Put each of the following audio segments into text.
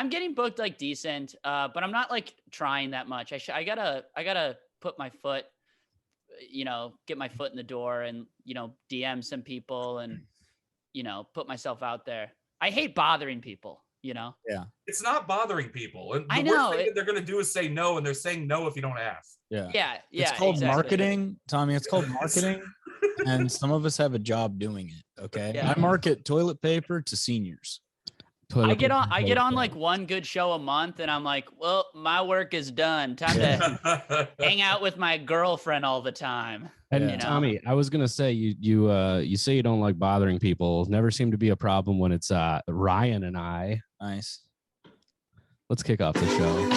I'm getting booked like decent, but I'm not like trying that much. I gotta put my foot, get my foot in the door and, DM some people and, put myself out there. I hate bothering people, Yeah. It's not bothering people. And I the worst know thing that they're going to do is say no, and they're saying no if you don't ask. Yeah. It's called exactly. marketing, Tommy. It's called marketing. And some of us have a job doing it. Okay. Yeah. I market toilet paper to seniors. I get on like one good show a month and I'm like, well, my work is done. Time to hang out with my girlfriend all the time. And Tommy, I was gonna say you say you don't like bothering people. Never seem to be a problem when it's Ryan and I. Nice. Let's kick off the show.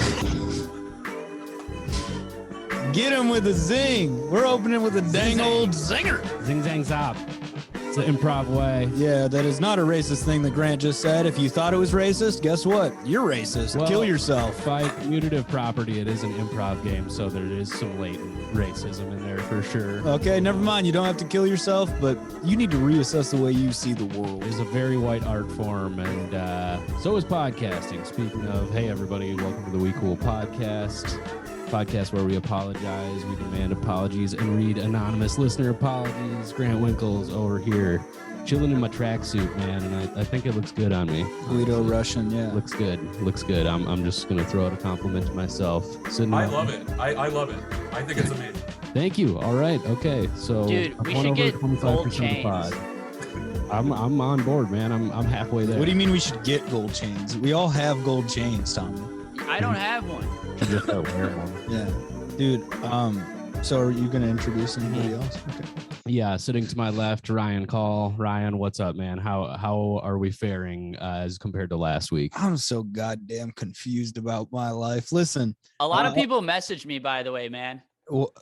Get him with a zing. We're opening with a dang old zinger. Zing zang zop. It's the improv way. Yeah, that is not a racist thing that Grant just said. If you thought it was racist, guess what? You're racist. Well, kill yourself. By commutative property, it is an improv game, so there is some latent racism in there for sure. Okay, never mind. You don't have to kill yourself, but you need to reassess the way you see the world. It is a very white art form, and so is podcasting. Speaking of, hey, everybody, welcome to the We Cool podcast where we apologize, we demand apologies, and read anonymous listener apologies. Grant Winkle's over here chilling in my tracksuit, man, and I think it looks good on me. Guido Russian, yeah. Looks good. I'm just going to throw out a compliment to myself. I love it. I love it. I think it's amazing. Thank you. All right. Okay. So dude, we should get gold chains. I'm on board, man. I'm halfway there. What do you mean we should get gold chains? We all have gold chains, Tommy. I don't have one. You just start wearing one. Yeah, dude. So are you gonna introduce anybody else? Okay. Yeah, sitting to my left, Ryan Call. Ryan, what's up, man? How are we faring as compared to last week? I'm so goddamn confused about my life. Listen, a lot of people messaged me, by the way, man.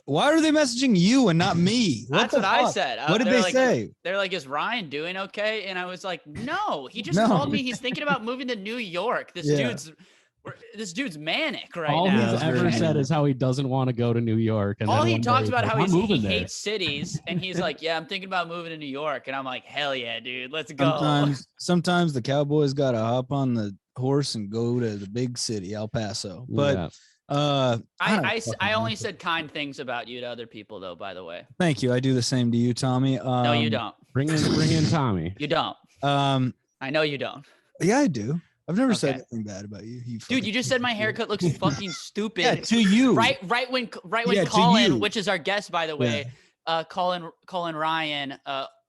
Why are they messaging you and not me? That's what I said. What did they say? They're like, is Ryan doing okay? And I was like, no, he just called me. He's thinking about moving to New York. This dude's manic right now. All he's ever said is how he doesn't want to go to New York. And all he talks about how he hates cities. And he's like, yeah, I'm thinking about moving to New York. And I'm like, hell yeah, dude, let's go. Sometimes the Cowboys got to hop on the horse and go to the big city, El Paso. But I only said kind things about you to other people, though, by the way. Thank you. I do the same to you, Tommy. No, you don't. Bring in Tommy. You don't. I know you don't. Yeah, I do. I've never said anything bad about you. Dude, you just said my haircut looks fucking stupid. Yeah, to you. Right when Cullen, which is our guest, by the way, Cullen Ryan,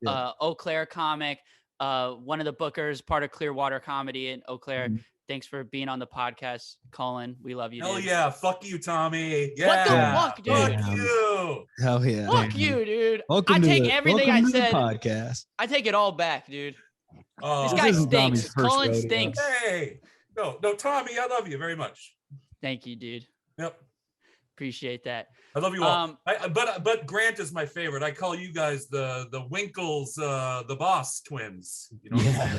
Eau Claire comic, one of the bookers, part of Clearwater Comedy in Eau Claire. Mm-hmm. Thanks for being on the podcast, Cullen. We love you. Hell dude. Yeah. Fuck you, Tommy. Yeah. What the fuck, dude? Fuck you. Hell yeah. Fuck you, dude. Welcome I take to everything I said. Podcast. I take it all back, dude. Oh, this guy stinks. Cullen stinks. Hey. No, Tommy, I love you very much. Thank you, dude. Yep. Appreciate that. I love you all. But Grant is my favorite. I call you guys the Winkles, the Boss twins. You know?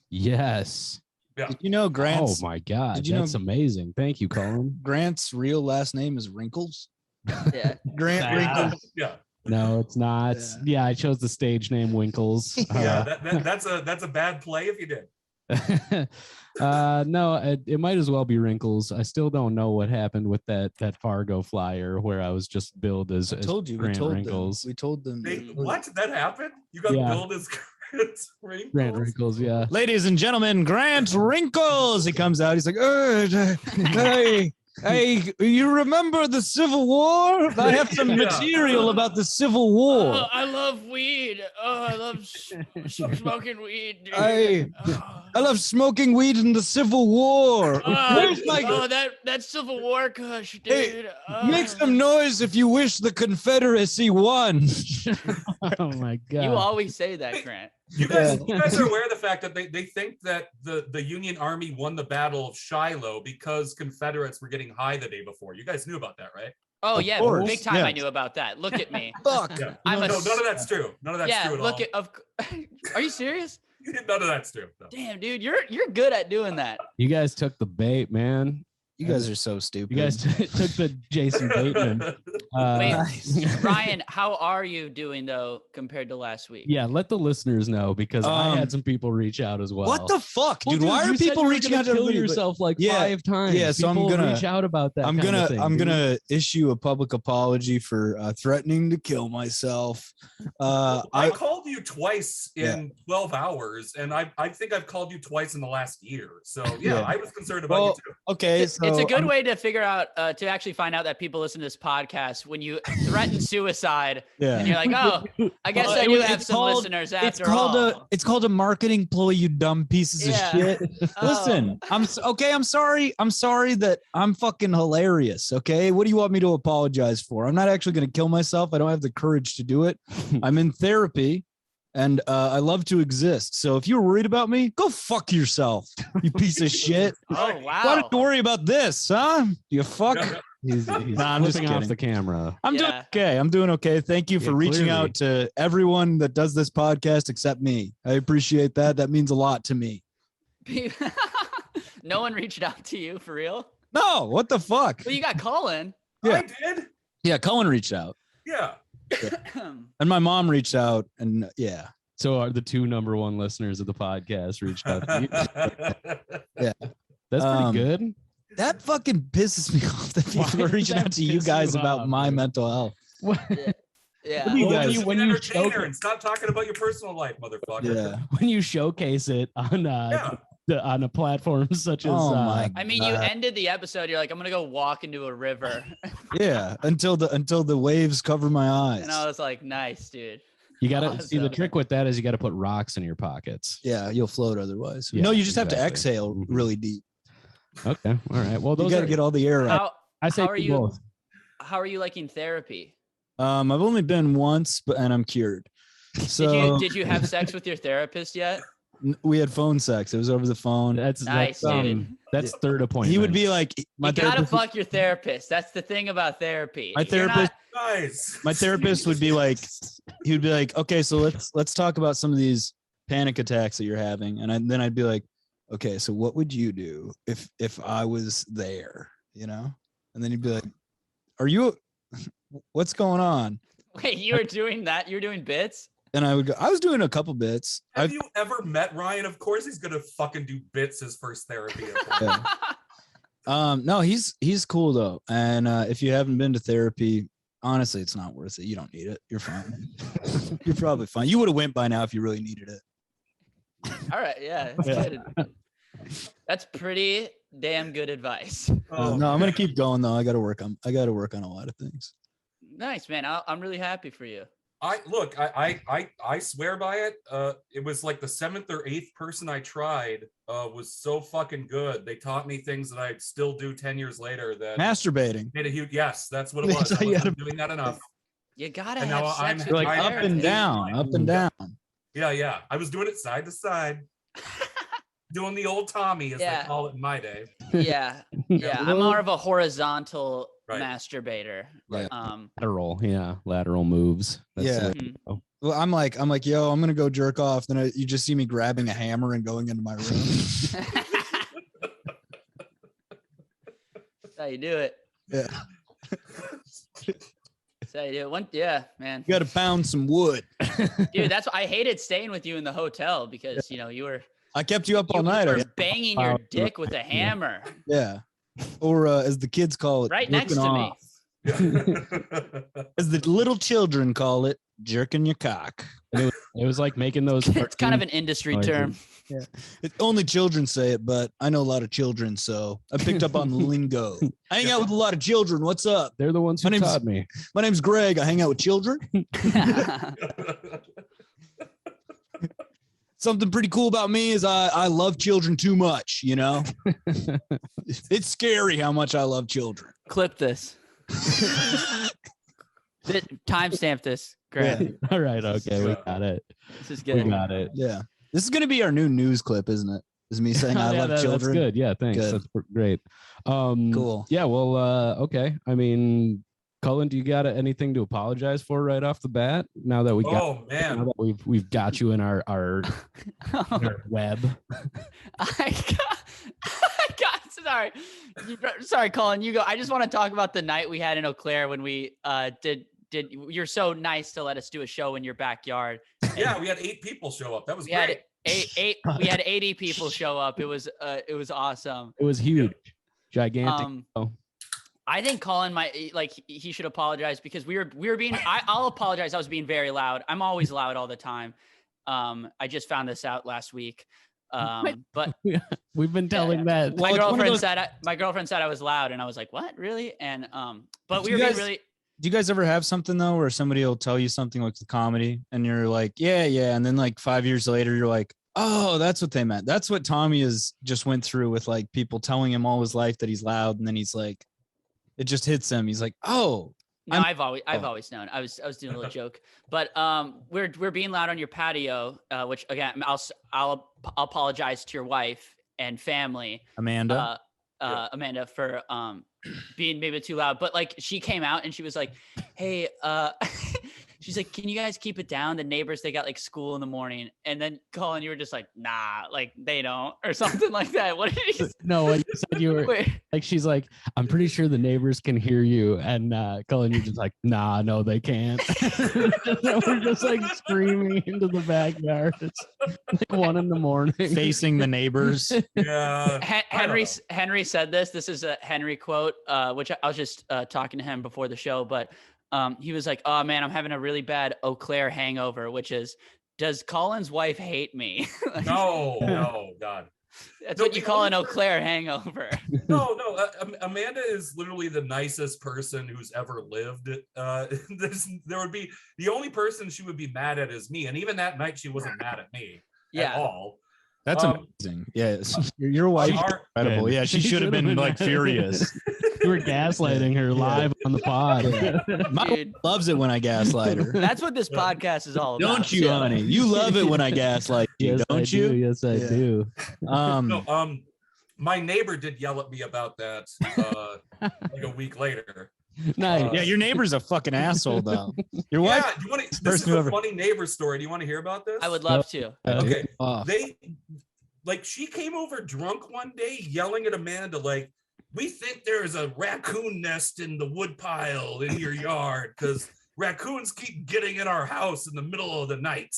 Yes. Yeah. Did you know Grant's? Oh my God, that's amazing. Thank you, Cullen. Grant's real last name is Wrinkles. Yeah. Grant Wrinkles. Yeah. No, it's not. Yeah, I chose the stage name Winkles. Yeah, that's a bad play if you did. No, it might as well be Wrinkles. I still don't know what happened with that Fargo flyer where I was just billed as Grant Wrinkles. We told them. What? That happened? You got billed as Grant Wrinkles? Grant Wrinkles, yeah. Ladies and gentlemen, Grant Wrinkles. He comes out. He's like, hey, you remember the Civil War? I have some material about the Civil War. Oh, I love weed. Oh, I love smoking weed, dude. I love smoking weed in the Civil War. That Civil War kush, dude. Hey, make some noise if you wish the Confederacy won. Oh my God. You always say that, Grant. You guys are aware of the fact that they think that the Union Army won the Battle of Shiloh because Confederates were getting high the day before. You guys knew about that, right? Oh, yeah, big time. I knew about that. Look at me. Fuck. Yeah. None of that's true. None of that's true at all. Are you serious? None of that's true. No. Damn, dude, you're good at doing that. You guys took the bait, man. You guys are so stupid. You guys took the Jason Bateman. Wait, Nice. Ryan, how are you doing though compared to last week? Yeah, let the listeners know because I had some people reach out as well. What the fuck, Well, dude? Why you are said people you were reaching gonna out to kill everybody? yourself like Yeah, 5 times? yeah, so I'm People gonna- reach out about that. I'm kind of thing, I'm dude. gonna issue a public apology for threatening to kill myself. I called you twice in Yeah. 12 hours, and I think I've called you twice in the last year. So Yeah. I was concerned about you too. Okay, It's so a good way to figure out, to actually find out that people listen to this podcast when you threaten suicide and you're like, oh, I guess I do have some listeners after all. It's called a marketing ploy, you dumb pieces of shit. Listen, I'm sorry. I'm sorry that I'm fucking hilarious. Okay, what do you want me to apologize for? I'm not actually going to kill myself. I don't have the courage to do it. I'm in therapy, and I love to exist. So if you're worried about me, go fuck yourself, you piece of shit. Oh, wow. Why don't you worry about this, huh? You fuck. He's Nah, I'm just flipping off kidding. the camera. I'm doing okay. I'm doing okay. Thank you for reaching clearly. out to everyone that does this podcast except me. I appreciate that. That means a lot to me. No one reached out to you for real? No, what the fuck? Well, you got Cullen. Yeah. I did. Yeah, Cullen reached out, Yeah. and my mom reached out, and yeah, So are the 2 number 1 listeners of the podcast reached out to you? That's pretty good. that fucking pisses me off that Why people are does reaching that out to you piss guys you about off, my dude? mental health. Yeah. You Well, guys- just when be an you entertainer show- and stop talking about your personal life, motherfucker. Yeah. When you showcase it on on a platform such as Oh my. I mean, you ended the episode. You're like, I'm gonna go walk into a river, Yeah, until the waves cover my eyes. and I was like, nice, dude. you gotta see the Awesome. trick with that is you gotta put rocks in your pockets. Yeah, you'll float otherwise. Yeah, No, you just have to exactly. exhale Mhm. really deep. Okay, all right. Well, You those got to are, get all the air out. How I say how are do you- both. how are you liking therapy? I've only been once, and I'm cured. So Did you have sex with your therapist yet? we had phone sex. It was over the phone. That's Nice, dude. that's third appointment. He would be like, my You gotta therapist, fuck your therapist. That's the thing about therapy. My You're not- therapist- Nice. my therapist would be like, he would be like, okay, so let's talk about some of these panic attacks that you're having, and then I'd be like, okay, so what would you do if I was there, you know? And then he'd be like, are you? What's going on? Wait, you were doing that? You were doing bits? And I would go, I was doing a couple bits. Have you ever met Ryan? Of course he's gonna fucking do bits his first therapy appointment. Yeah. No, he's cool though. And if you haven't been to therapy, honestly, it's not worth it. You don't need it. You're fine. You're probably fine. You would have went by now if you really needed it. All right, yeah, that's good. That's pretty damn good advice. Oh, No, I'm gonna man. keep going though. I got to work on a lot of things. Nice, man. I'm really happy for you. I swear by it. It was like the 7th or 8th person I tried was so fucking good. They taught me things that I still do 10 years later. That Masturbating. made a huge. Yes, that's what it That's was. how I you wasn't gotta- doing that enough. You gotta And have now sex I'm- with You're like your I up have and to- down, up and Yeah. down. Yeah. I was doing it side to side, doing the old Tommy, as Yeah. they call it in my day. Yeah, yeah. I'm more of a horizontal Right. masturbator. Right. Lateral moves. Yeah. Mhm. Well, I'm like, yo, I'm gonna go jerk off. Then you just see me grabbing a hammer and going into my room. That's how you do it. Yeah. That's how you do it. Yeah, man. You got to pound some wood. Dude, that's why I hated staying with you in the hotel because you were I kept you up all night. you were banging your dick with a hammer Yeah. Or as the kids call it, right next jerking to me. off. As the little children call it, jerking your cock. It was like making those. It's kind of cartoon an industry noises. term. Only children say it, but I know a lot of children, so I picked up on the lingo. I hang out with a lot of children. What's up? They're the ones who My name's- taught me. My name's Greg. I hang out with children. Something pretty cool about me is I love children too much, you know? It's scary how much I love children. Clip this. Timestamp this, Greg. All right. Okay. We Yeah. got it. This is We good. got it. Yeah. This is going to be our new news clip, isn't it? Is me saying I Yeah, love that's children. good. Yeah. Thanks. Good. That's great. Cool. Yeah. Well, okay. I mean, Cullen, do you got anything to apologize for right off the bat? Now that we got, Oh now man. that we've got you in our web. I got Sorry, Cullen. You go. I just want to talk about the night we had in Eau Claire when we did. You're so nice to let us do a show in your backyard. Yeah, we had 8 people show up. That was We great. had we had 80 people show up. It was awesome. It was huge, gigantic. I think Cullen he should apologize because we were being. I'll apologize. I was being very loud. I'm always loud all the time. I just found this out last week. But we've been telling that. My girlfriend said I was loud, and I was like, "What, really?" And but we were being really. Do you guys ever have something though where somebody will tell you something like the comedy and you're like, yeah, and then like 5 years later you're like, oh, that's what they meant. That's what Tommy has just went through with like people telling him all his life that he's loud, and then he's like, it just hits him. He's like, oh. No, I've always known. I was doing a little joke, but we're being loud on your patio, which again I'll apologize to your wife and family, Amanda, for being maybe too loud. But like she came out and she was like, hey, she's like, can you guys keep it down? The neighbors, they got like school in the morning. And then Cullen, you were just like, nah, like they don't, or something like that. What did you say? No, what you said, you were like, she's like, I'm pretty sure the neighbors can hear you. And Cullen, you're just like, nah, no, they can't. We're just like screaming into the backyard. It's like 1 a.m. facing the neighbors. Yeah. Henry said this. This is a Henry quote, which I was just talking to him before the show, but he was like, oh man, I'm having a really bad Eau Claire hangover, which is, does Cullen's wife hate me? No, God. That's what you call an Eau Claire hangover. No. Amanda is literally the nicest person who's ever lived. There would be the only person she would be mad at is me. And even that night, she wasn't mad at me at all. That's amazing. Yes. Your wife is incredible. Yeah, she should have been like furious. You were gaslighting her live on the pod. My wife loves it when I gaslight her. That's what this podcast is all about. Don't you, honey? You love it when I gaslight you, yes, don't you? Yes, I do. My neighbor did yell at me about that like a week later. Nice. Yeah, your neighbor's a fucking asshole, though. Your wife. Yeah, this is a funny neighbor story. Do you want to hear about this? I would love to. Okay. She came over drunk one day, yelling at Amanda like, we think there's a raccoon nest in the wood pile in your yard because raccoons keep getting in our house in the middle of the night.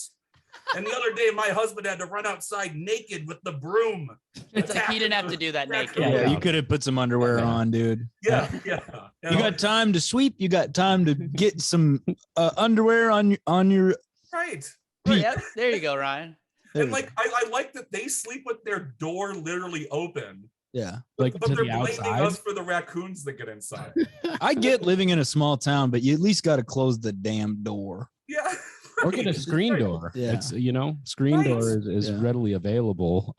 And the other day, my husband had to run outside naked with the broom. It's like he didn't have to do that naked. Yeah, you could have put some underwear on, dude. Yeah. You got time to sweep. You got time to get some underwear on your. Right. Yep. There you go, Ryan. And like, I like that they sleep with their door literally open. Yeah. But they're blaming us for the raccoons that get inside. I get living in a small town, but you at least got to close the damn door. Yeah. Right. Or get a screen door. Yeah. It's, screen door is readily available.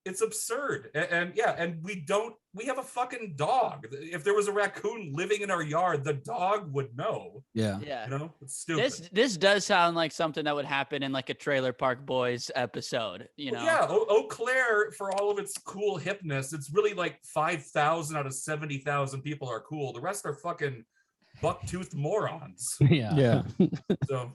It's absurd. And we have a fucking dog. If there was a raccoon living in our yard, the dog would know. Yeah. It's stupid. This does sound like something that would happen in like a Trailer Park Boys episode, Yeah, Eau Claire, for all of its cool hipness, it's really like 5,000 out of 70,000 people are cool. The rest are fucking buck-toothed morons. Yeah. So,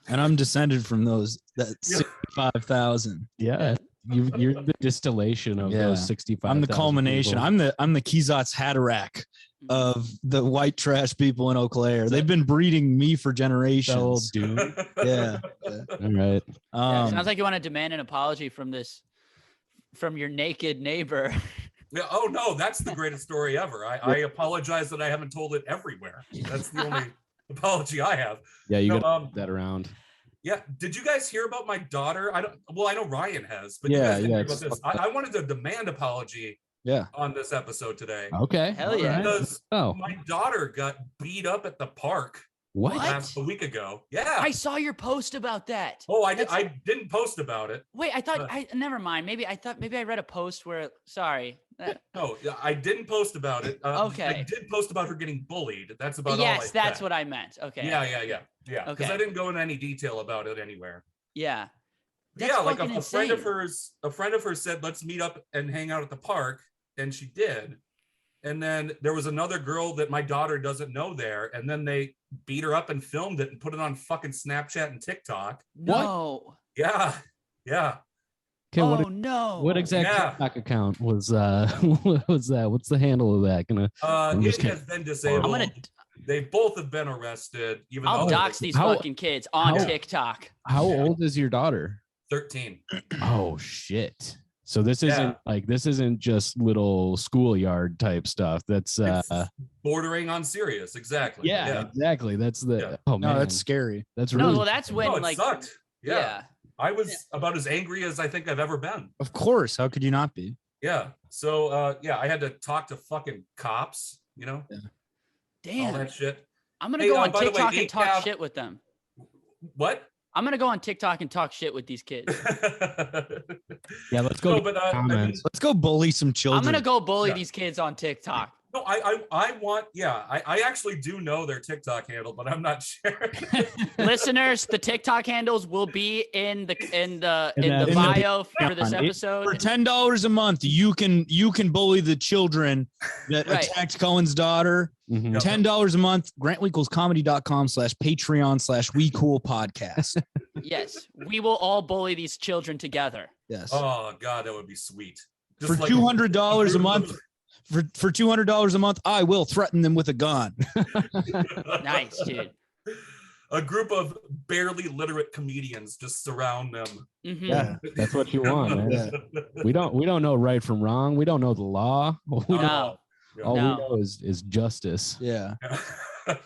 and I'm descended from that 65,000. Yeah. You're the distillation of those 65. I'm the culmination. People. I'm the Keyzots Hatterack of the white trash people in Eau Claire. They've been breeding me for generations. Old dude. Yeah. All right. Sounds like you want to demand an apology from your naked neighbor. Yeah. Oh no, that's the greatest story ever. I apologize that I haven't told it everywhere. That's the only apology I have. Yeah, you got that around. Yeah. Did you guys hear about my daughter? I know Ryan has, but you guys didn't hear about this. I wanted to demand apology on this episode today. Okay. Hell yeah. Because my daughter got beat up at the park a week ago. Yeah. I saw your post about that. Oh, I didn't post about it. Wait, I thought never mind. Maybe I read a post where No, I didn't post about it. Okay. I did post about her getting bullied. That's about all I said. Yes, that's what I meant. Okay. Yeah. Because Okay. I didn't go into any detail about it anywhere. Yeah. Like a friend of hers said, let's meet up and hang out at the park. And she did. And then there was another girl that my daughter doesn't know there. And then they beat her up and filmed it and put it on fucking Snapchat and TikTok. No. Yeah. Okay, Oh no! What exact TikTok account was was that? What's the handle of that? It has been disabled. They both have been arrested. Even I'll though dox these fucking kids on TikTok. How old is your daughter? 13. Oh shit! So this isn't just little schoolyard type stuff. That's It's bordering on serious. Exactly. Yeah, exactly. That's the oh man, no, that's scary. That's really well, that's when it sucked. Yeah. I was about as angry as I think I've ever been. Of course. How could you not be? Yeah. So I had to talk to fucking cops, you know? Yeah. Damn. All that shit. I'm gonna go on TikTok and talk shit with them. What? I'm gonna go on TikTok and talk shit with these kids. Yeah, let's go. Let's go bully some children. I'm gonna go bully these kids on TikTok. No, I actually do know their TikTok handle, but I'm not sure. Listeners, the TikTok handles will be in the bio for this episode. For $10 a month, you can bully the children that attacked Cullen's daughter. Mm-hmm. $10 a month, grantleaquelscomedy.com/WeCoolPodcast. Yes, we will all bully these children together. Yes. Oh God, that would be sweet. Just for $200 a month. For $200 a month, I will threaten them with a gun. Nice, dude. A group of barely literate comedians just surround them. Mm-hmm. Yeah, that's what you want, man. Yeah. We don't know right from wrong. We don't know the law. All we know is justice. Yeah.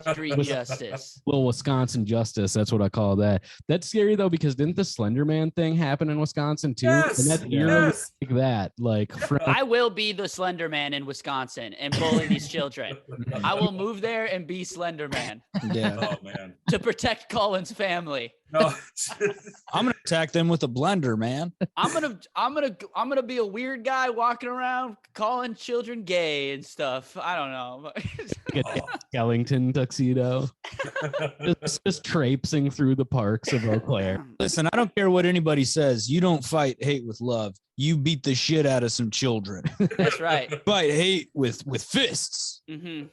Street justice. Little Wisconsin justice. That's what I call that. That's scary though, because didn't the Slenderman thing happen in Wisconsin too? Yes, and that's eerily like that. Like I will be the Slenderman in Wisconsin and bully these children. I will move there and be Slenderman. Yeah. Oh man. To protect Cullen's family. No. I'm gonna attack them with a blender, man. I'm gonna be a weird guy walking around calling children gay and stuff. I don't know. Skellington tuxedo. just traipsing through the parks of Eau Claire. Listen, I don't care what anybody says. You don't fight hate with love. You beat the shit out of some children. That's right. Fight hate with fists. Mm-hmm.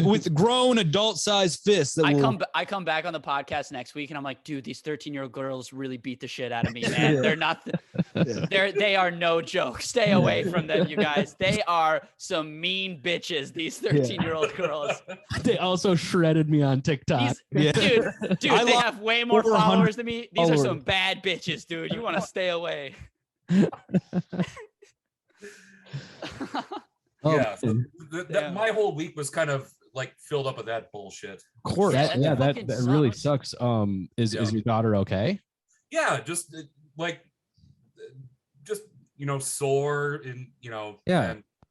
with grown adult-sized fists. I come back on the podcast next week and I'm like, dude, these 13-year-old girls really beat the shit out of me, man. They're not. They are no joke. Stay away from them, you guys. They are some mean bitches. These 13-year-old girls. They also shredded me on TikTok. Dude, they have way more followers than me. These are some bad bitches, dude. You want to stay away. Yeah, so my whole week was kind of like filled up with that bullshit. Of course, that really sucks. Is your daughter okay? Yeah, just sore and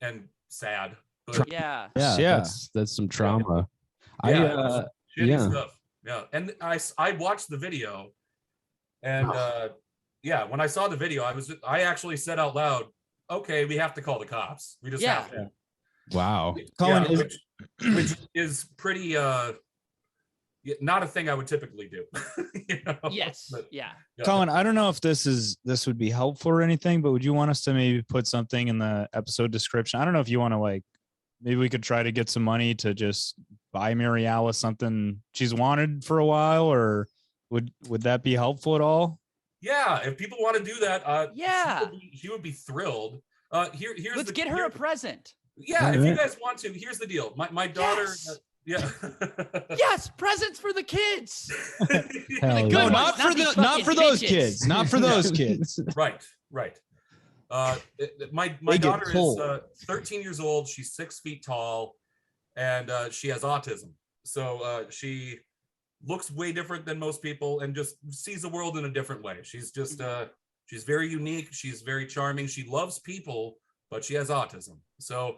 and sad. But yeah. That's some trauma. Shitty stuff. Yeah, and I watched the video, and when I saw the video, I actually said out loud, okay, we have to call the cops. We just have to. Wow. Cullen, which is pretty not a thing I would typically do. Yes. But, yeah. Cullen, I don't know if this would be helpful or anything, but would you want us to maybe put something in the episode description? I don't know if you want to maybe we could try to get some money to just buy Mary Alice something she's wanted for a while, or would that be helpful at all? Yeah, if people want to do that, she would be thrilled. Let's get her a present. Yeah, if you guys want to, here's the deal. My daughter, yes, presents for the kids. No, not for those kids. Not for those kids. Right. My daughter is 13 years old. She's 6 feet tall, and she has autism. So she looks way different than most people and just sees the world in a different way. She's just she's very unique. She's very charming. She loves people, but she has autism. So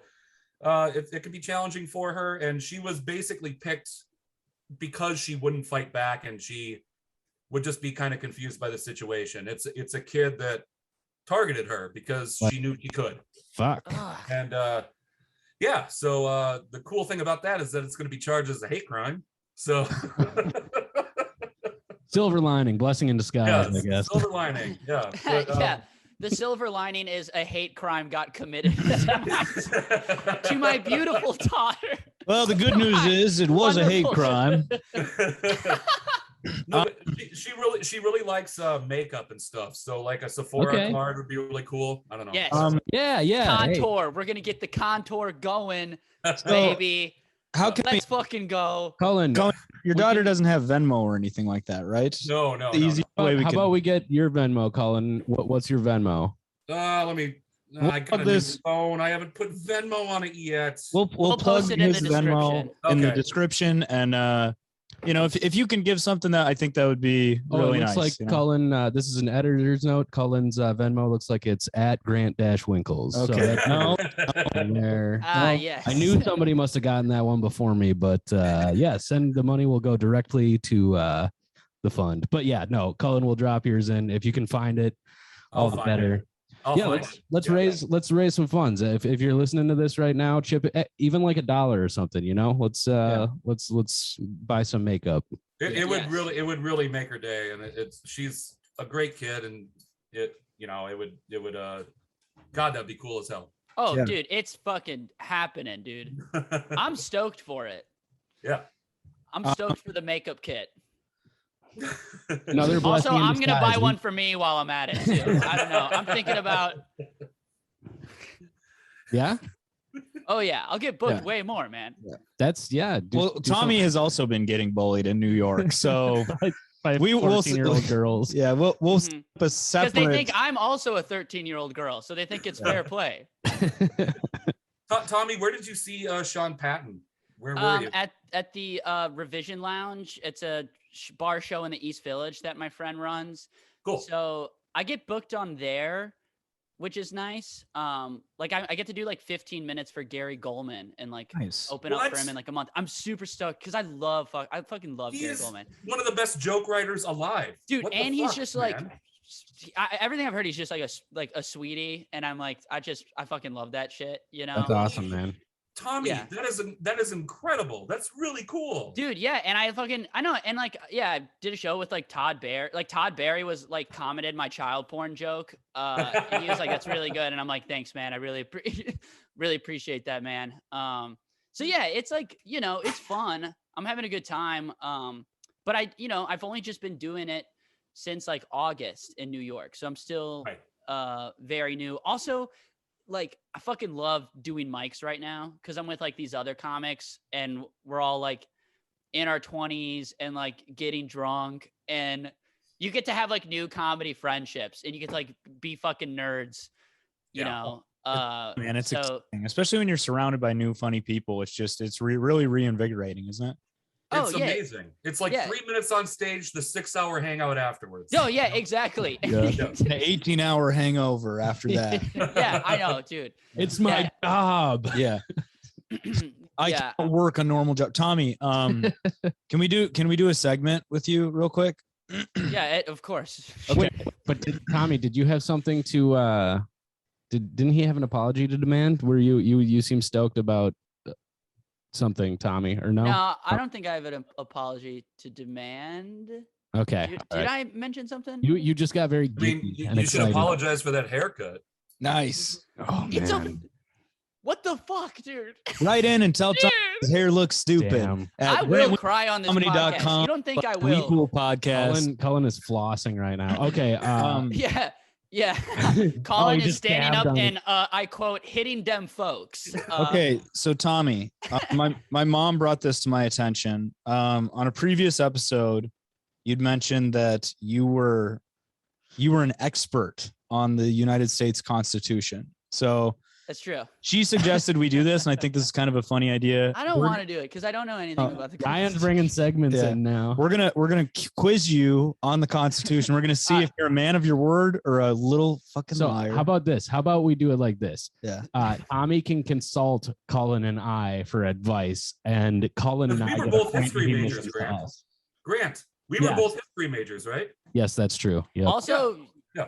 it can be challenging for her. And she was basically picked because she wouldn't fight back and she would just be kind of confused by the situation. It's a kid that targeted her because she knew she could. Fuck. And so the cool thing about that is that it's going to be charged as a hate crime. So silver lining, blessing in disguise, I guess. Silver lining, yeah. But, the silver lining is a hate crime got committed to my beautiful daughter. Well, the good news is it was a hate crime. No, but she really likes makeup and stuff. So like a Sephora card would be really cool. I don't know. Yes. Yeah. Contour. We're gonna get the contour going, baby. Let's fucking go. Cullen, your daughter doesn't have Venmo or anything like that, right? No. How about we get your Venmo, Cullen? What's your Venmo? Let me. I got this phone. I haven't put Venmo on it yet. We'll plug his Venmo in the description, and if you can give something that I think that would be really nice. Looks like Cullen. This is an editor's note. Cullen's Venmo looks like it's at Grant-Winkles. Okay. So Yes. I knew somebody must have gotten that one before me, but send the money. Will go directly to the fund. But Cullen will drop yours in if you can find it. All the better. Let's raise some funds. If you're listening to this right now, chip it, even like $1 or something. Let's buy some makeup. It would really make her day, and she's a great kid, and it would God, that'd be cool as hell. Oh, dude, it's fucking happening, dude. I'm stoked for it. Yeah, I'm stoked for the makeup kit. Also, I'm gonna buy one for me while I'm at it too. I don't know. I'm thinking about. Yeah. Oh yeah, I'll get booked way more, man. That's Tommy has also been getting bullied in New York, so by 14-year-old girls. Yeah, we'll separate because they think I'm also a 13-year-old girl, so they think it's fair play. Tommy, where did you see Sean Patton? Where were you? At the Revision Lounge. It's a bar show in the East Village that my friend runs. Cool. So I get booked on there, which is nice. I get to do like 15 minutes for Gary Goldman and open up for him in like a month. I'm super stoked because I fucking love Gary Goldman. One of the best joke writers alive, dude. And he's just everything I've heard, he's just like a sweetie, and I'm like, I fucking love that shit. That's awesome, man. Tommy, that is incredible. That's really cool, dude. Yeah, and I know, and I did a show with Todd Barry. Todd Barry was commented my child porn joke. And he was like, "That's really good," and I'm like, "Thanks, man. I really really appreciate that, man." So yeah, it's it's fun. I'm having a good time. But I've only just been doing it since August in New York, so I'm still very new. Also, I fucking love doing mics right now because I'm with these other comics and we're all in our 20s and getting drunk, and you get to have new comedy friendships and you get to be fucking nerds, you know. Man, it's exciting, especially when you're surrounded by new funny people. It's really reinvigorating, isn't it? It's amazing. It's 3 minutes on stage, the 6-hour hangout afterwards. Oh yeah, exactly. An 18-hour hangover after that. Yeah, I know, dude. It's my job. Yeah. I can't work a normal job. Tommy, can we do a segment with you real quick? Yeah, of course. Okay. But Tommy, did you have something to didn't he have an apology to demand? Where you seem stoked about something, Tommy, or no? No, I don't think I have an apology to demand. Okay. Did I mention something? You just got very geeky. You should apologize for that haircut. Nice. Oh man. What the fuck, dude? Write in and tell Tommy his hair looks stupid. I will cry on this podcast. You don't think I will? Cool podcast. Cullen is flossing right now. Okay. Yeah. Colin is standing up and I quote, hitting them folks. Okay, so Tommy, my mom brought this to my attention. On a previous episode, you'd mentioned that you were an expert on the United States Constitution. So that's true. She suggested we do this, and I think this is kind of a funny idea. I don't want to do it because I don't know anything about the Constitution. Ryan's bringing segments in now. We're gonna quiz you on the Constitution. We're gonna see if you're a man of your word or a little fucking liar. How about this? How about we do it like this? Yeah. Tommy can consult Cullen and I for advice, and Cullen and I were both history majors, Grant. We were both history majors, right? Yes, that's true. Yep. Also,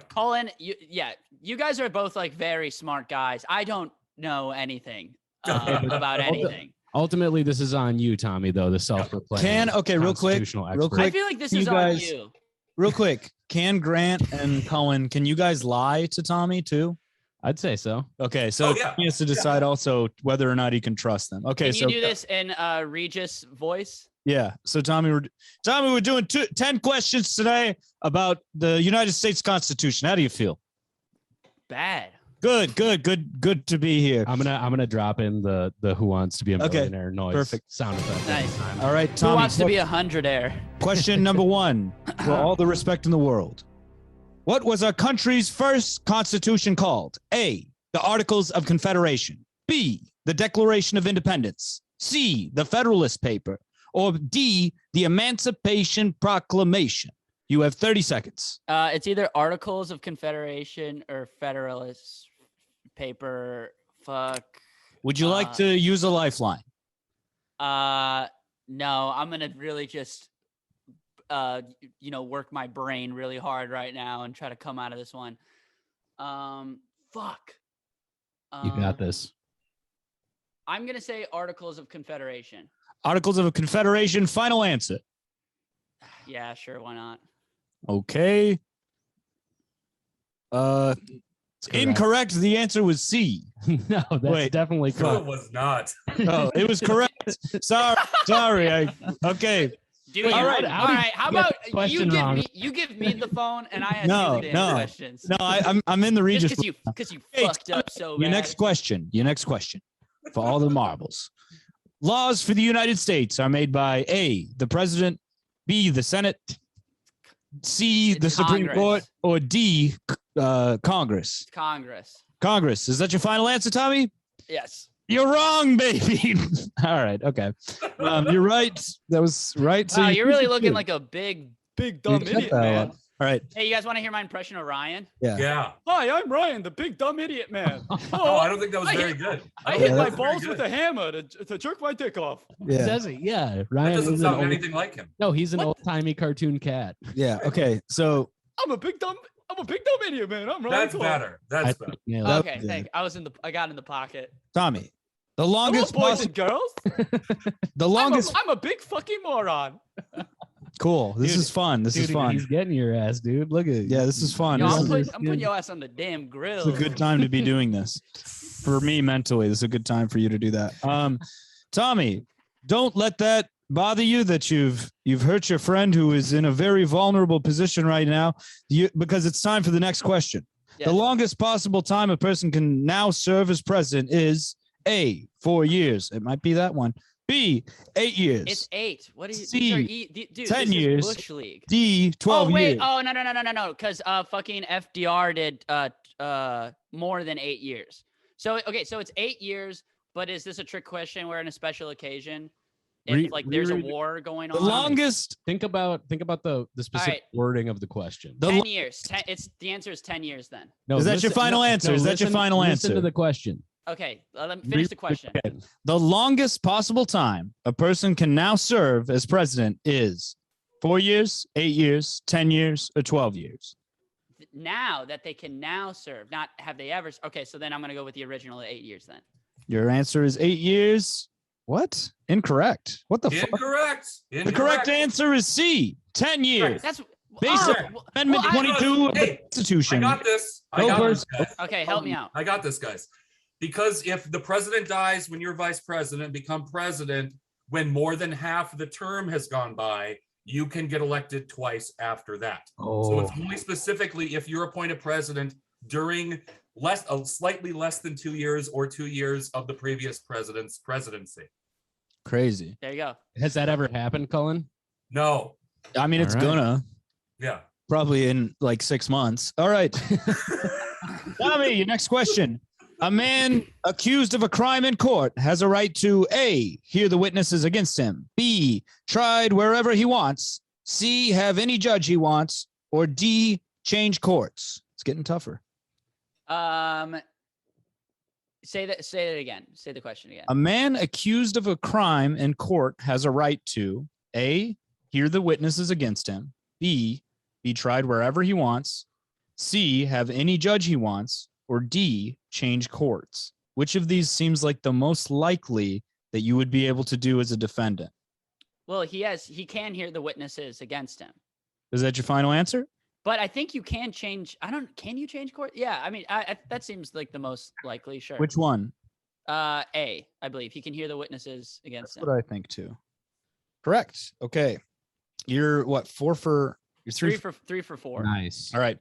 Cullen, you guys are both very smart guys. I don't know anything about anything. Ultimately, this is on you, Tommy, though, the self-proclaimed real quick. I feel like this is on you. Real quick, can Grant and Cullen, can you guys lie to Tommy too? I'd say so. Okay, so he has to decide also whether or not he can trust them. Okay, can you do this in Regis voice? Yeah. So Tommy, we're doing 10 questions today about the United States Constitution. How do you feel? Bad. Good to be here. I'm gonna drop in the Who Wants to Be a Millionaire noise. Perfect. Sound effect. Nice. All right, Tommy. Who wants to be 100-aire? Question number 1, for all the respect in the world. What was our country's first constitution called? A, the Articles of Confederation. B, the Declaration of Independence. C, the Federalist Paper. Or D, the Emancipation Proclamation. You have 30 seconds. It's either Articles of Confederation or Federalist Paper. Fuck. Would you like to use a lifeline? No, I'm gonna really just work my brain really hard right now and try to come out of this one. Fuck. You got this. I'm gonna say Articles of Confederation. Articles of Confederation, final answer. Yeah, sure, why not? Okay. Incorrect. The answer was C. No, that's definitely No, correct. it was not. Oh, it was correct. Sorry. Okay. Dude, All right, all right. How about question wrong. you give me the phone and I ask you the damn questions. No, I'm in the Regis. Just because you Hey, fucked up so bad. Your next question for all the marbles. Laws for the United States are made by A, the president, B, the Senate, C, the Supreme Court, or D, Congress. Congress. Is that your final answer, Tommy? Yes. You're wrong, baby. All right. Okay. You're right. That was right. So you're really looking like a big dumb idiot, man. All right. Hey, you guys want to hear my impression of Ryan? Yeah. Hi, I'm Ryan, the big dumb idiot man. Oh, I don't think that was very good. I hit my balls with a hammer to jerk my dick off. Yeah. Does he? Yeah. That Ryan doesn't sound anything like him. No, he's an old-timey cartoon cat. Yeah. Okay. So I'm a big dumb idiot, man. I'm Ryan. That's better. That's better. Yeah. Okay, thank. I got in the pocket. Tommy, the longest boys and girls. the longest. I'm a big fucking moron. Cool. This is fun. This is fun. He's getting your ass, dude. Look at Yeah, this is fun. Yo, This I'm putting your ass on the damn grill. It's a good time to be doing this. For me mentally, this is a good time for you to do that. Tommy, don't let that bother you that you've hurt your friend who is in a very vulnerable position right now, because it's time for the next question. Yes. The longest possible time a person can now serve as president is A, 4 years. It might be that one. B, 8 years. It's 8. What are you? C, dude, 10 this years. Is Bush League. D, 12 oh wait. years. Oh no. Because fucking FDR did more than 8 years. So okay, so it's 8 years. But is this a trick question where in a special occasion, if there's a war going on? The longest. Think about the specific wording of the question. 10 years. The answer is 10 years then. No, is that your final answer? Is that your final answer? Listen to the question. Okay, let me finish the question. Okay. The longest possible time a person can now serve as president is 4 years, 8 years, 10 years, or 12 years. Now that they can now serve, not have they ever. Okay, so then I'm going to go with the original 8 years then. Your answer is 8 years. What? Incorrect. What the fuck? Incorrect. The correct answer is C, 10 years. That's based on Amendment 22 of the Constitution. I got this. Okay, help me out. I got this, guys. Because if the president dies when you're vice president, become president when more than half the term has gone by, you can get elected twice after that. So it's only specifically if you're appointed president during slightly less than 2 years or 2 years of the previous president's presidency. Crazy. There you go. Has that ever happened, Cullen? No. I mean, it's gonna. Yeah. Probably in like 6 months. All right. Tommy, your next question. A man accused of a crime in court has a right to A, hear the witnesses against him, B, tried wherever he wants, C, have any judge he wants, or D, change courts. It's getting tougher. Say that again. Say the question again. A man accused of a crime in court has a right to A, hear the witnesses against him, B, be tried wherever he wants, C, have any judge he wants, or D, change courts. Which of these seems like the most likely that you would be able to do as a defendant? Well, he can hear the witnesses against him. Is that your final answer? But I think you can change. Can you change court? Yeah. I mean, that seems like the most likely. Sure. Which one? A, I believe he can hear the witnesses against him. That's what I think too. Correct. Okay. You're what? You're three for 4. Nice. All right.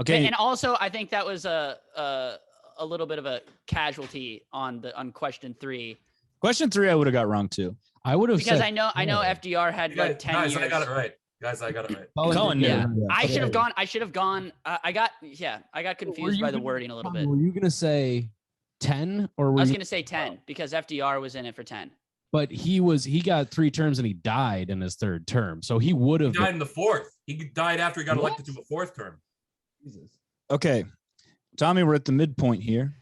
Okay. And also, I think that was a little bit of a casualty on question 3. Question 3, I would have got wrong too. I would have because said, I know FDR had like 10 guys, years. I got it right. Guys, I got it right. Cullen knew. Yeah. Yeah. I should have gone. I got confused by the wording a little bit. Were you gonna say 10 or were I was you going to say 10 because FDR was in it for 10. But he got 3 terms and he died in his 3rd term. So he would have died in the 4th. He died after he got elected to a 4th term. Jesus. Okay. Tommy, we're at the midpoint here.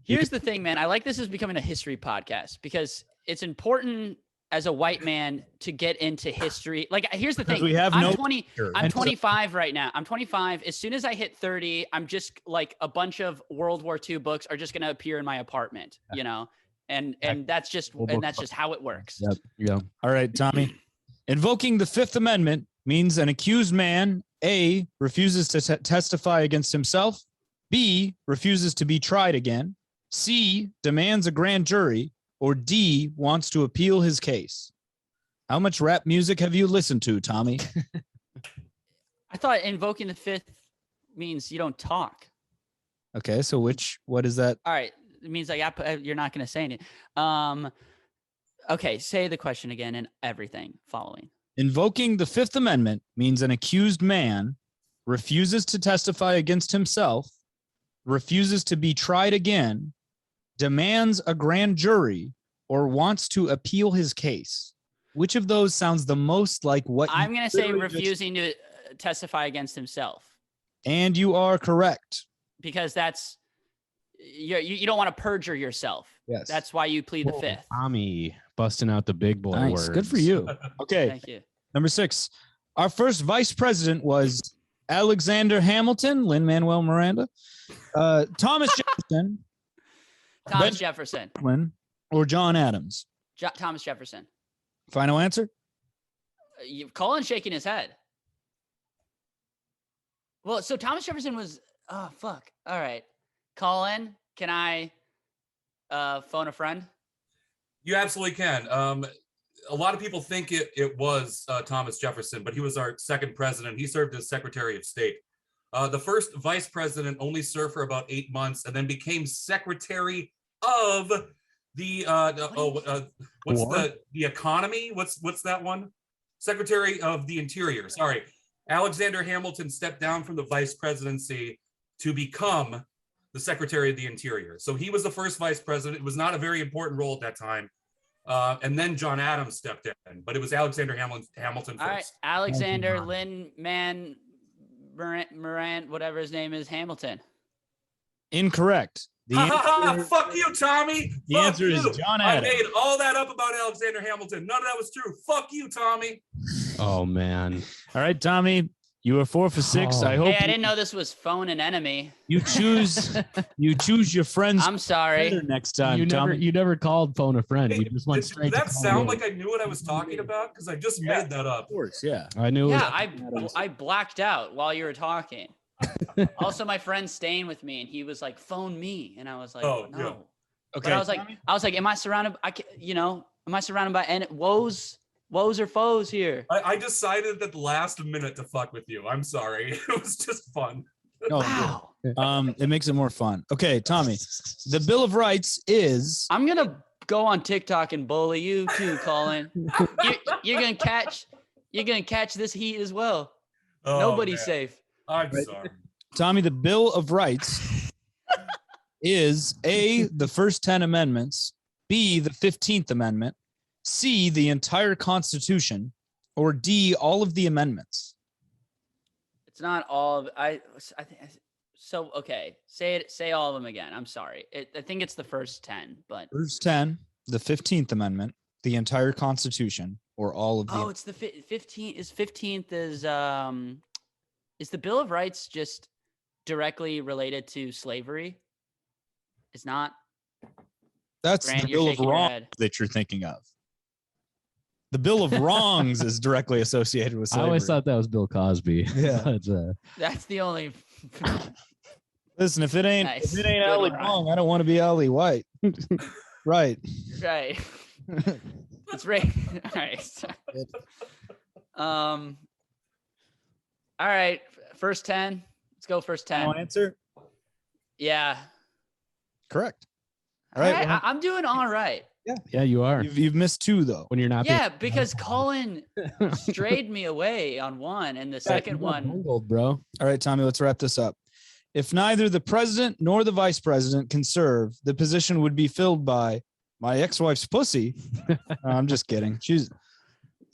Here's the thing, man. I like this is becoming a history podcast because it's important as a white man to get into history. Like, here's the thing. I'm 25 right now. I'm 25. As soon as I hit 30, I'm just like a bunch of World War II books are just going to appear in my apartment, you know? And that's just how it works. Yep. Yeah. All right, Tommy. Invoking the Fifth Amendment means an accused man, A, refuses to testify against himself, B, refuses to be tried again, C, demands a grand jury, or D, wants to appeal his case. How much rap music have you listened to, Tommy? I thought invoking the Fifth means you don't talk. Okay, so what is that? All right. It means like you're not going to say anything. Okay, say the question again and everything following. Invoking the Fifth Amendment means an accused man refuses to testify against himself, refuses to be tried again, demands a grand jury, or wants to appeal his case. Which of those sounds the most like what I'm going to say refusing to testify against himself. And you are correct. Because that's you don't want to perjure yourself. Yes. That's why you plead the Fifth. Tommy busting out the big boy words. Good for you. Okay. Thank you. Number 6. Our first vice president was Alexander Hamilton, Lin-Manuel Miranda, Thomas Jefferson, Thomas Jefferson, or John Adams. Thomas Jefferson. Final answer? Colin's shaking his head. Well, so Thomas Jefferson was. Oh fuck! All right, Colin, can I phone a friend? You absolutely can. A lot of people think it was Thomas Jefferson, but he was our second president. He served as Secretary of State. The first vice president only served for about 8 months and then became Secretary of the economy? What's that one? Secretary of the Interior. Sorry. Alexander Hamilton stepped down from the vice presidency to become the Secretary of the Interior. So he was the first vice president. It was not a very important role at that time. And then John Adams stepped in, but it was Alexander Hamilton first. All right, Alexander Moran, whatever his name is, Hamilton. Incorrect. Fuck you, Tommy. The answer is John Adams. I made all that up about Alexander Hamilton. None of that was true. Fuck you, Tommy. Oh, man. All right, Tommy. You were 4 for 6. I hope. Hey, I didn't know this was phone and enemy. You choose your friends. I'm sorry. Next time, Tommy. You never called phone a friend. Hey, you just went straight. Did that sound like I knew what I was talking about? Because I just made that up. Of course, yeah. I knew. Yeah, I blacked out while you were talking. Also, my friend's staying with me, and he was like, "Phone me," and I was like, "No." Yeah. Okay. But I was like, "Am I surrounded? Am I surrounded by woes or foes here?" I decided at the last minute to fuck with you. I'm sorry. It was just fun. Oh, wow. It makes it more fun. Okay, Tommy. The Bill of Rights is. I'm gonna go on TikTok and bully you too, Colin. You're gonna catch this heat as well. Oh, Nobody's man. safe. I'm sorry. Tommy, the Bill of Rights is A, the first 10 amendments, B, the 15th Amendment, C, the entire Constitution, or D, all of the amendments. It's not all of I think so. Okay, say all of them again. I'm sorry. I think it's the first 10, but first 10, the 15th Amendment, the entire Constitution, or all of the. Oh, it's the 15th. Is 15th is the Bill of Rights just directly related to slavery? It's not. That's Grant, the Bill of Wrongs that you're thinking of. The Bill of Wrongs is directly associated with slavery. I always thought that was Bill Cosby. Yeah. But, that's the only. Listen, if it ain't Allie Wong, I don't want to be Allie White. Right. Right. It's right. All right. All right. First 10. Let's go first 10. Final answer? Yeah. Correct. All right. I'm doing all right. Yeah, you are. You've missed 2 though. When you're not. Yeah, because Cullen strayed me away on one, and the second one. Bungled, bro. All right, Tommy, let's wrap this up. If neither the president nor the vice president can serve, the position would be filled by my ex-wife's pussy. I'm just kidding. You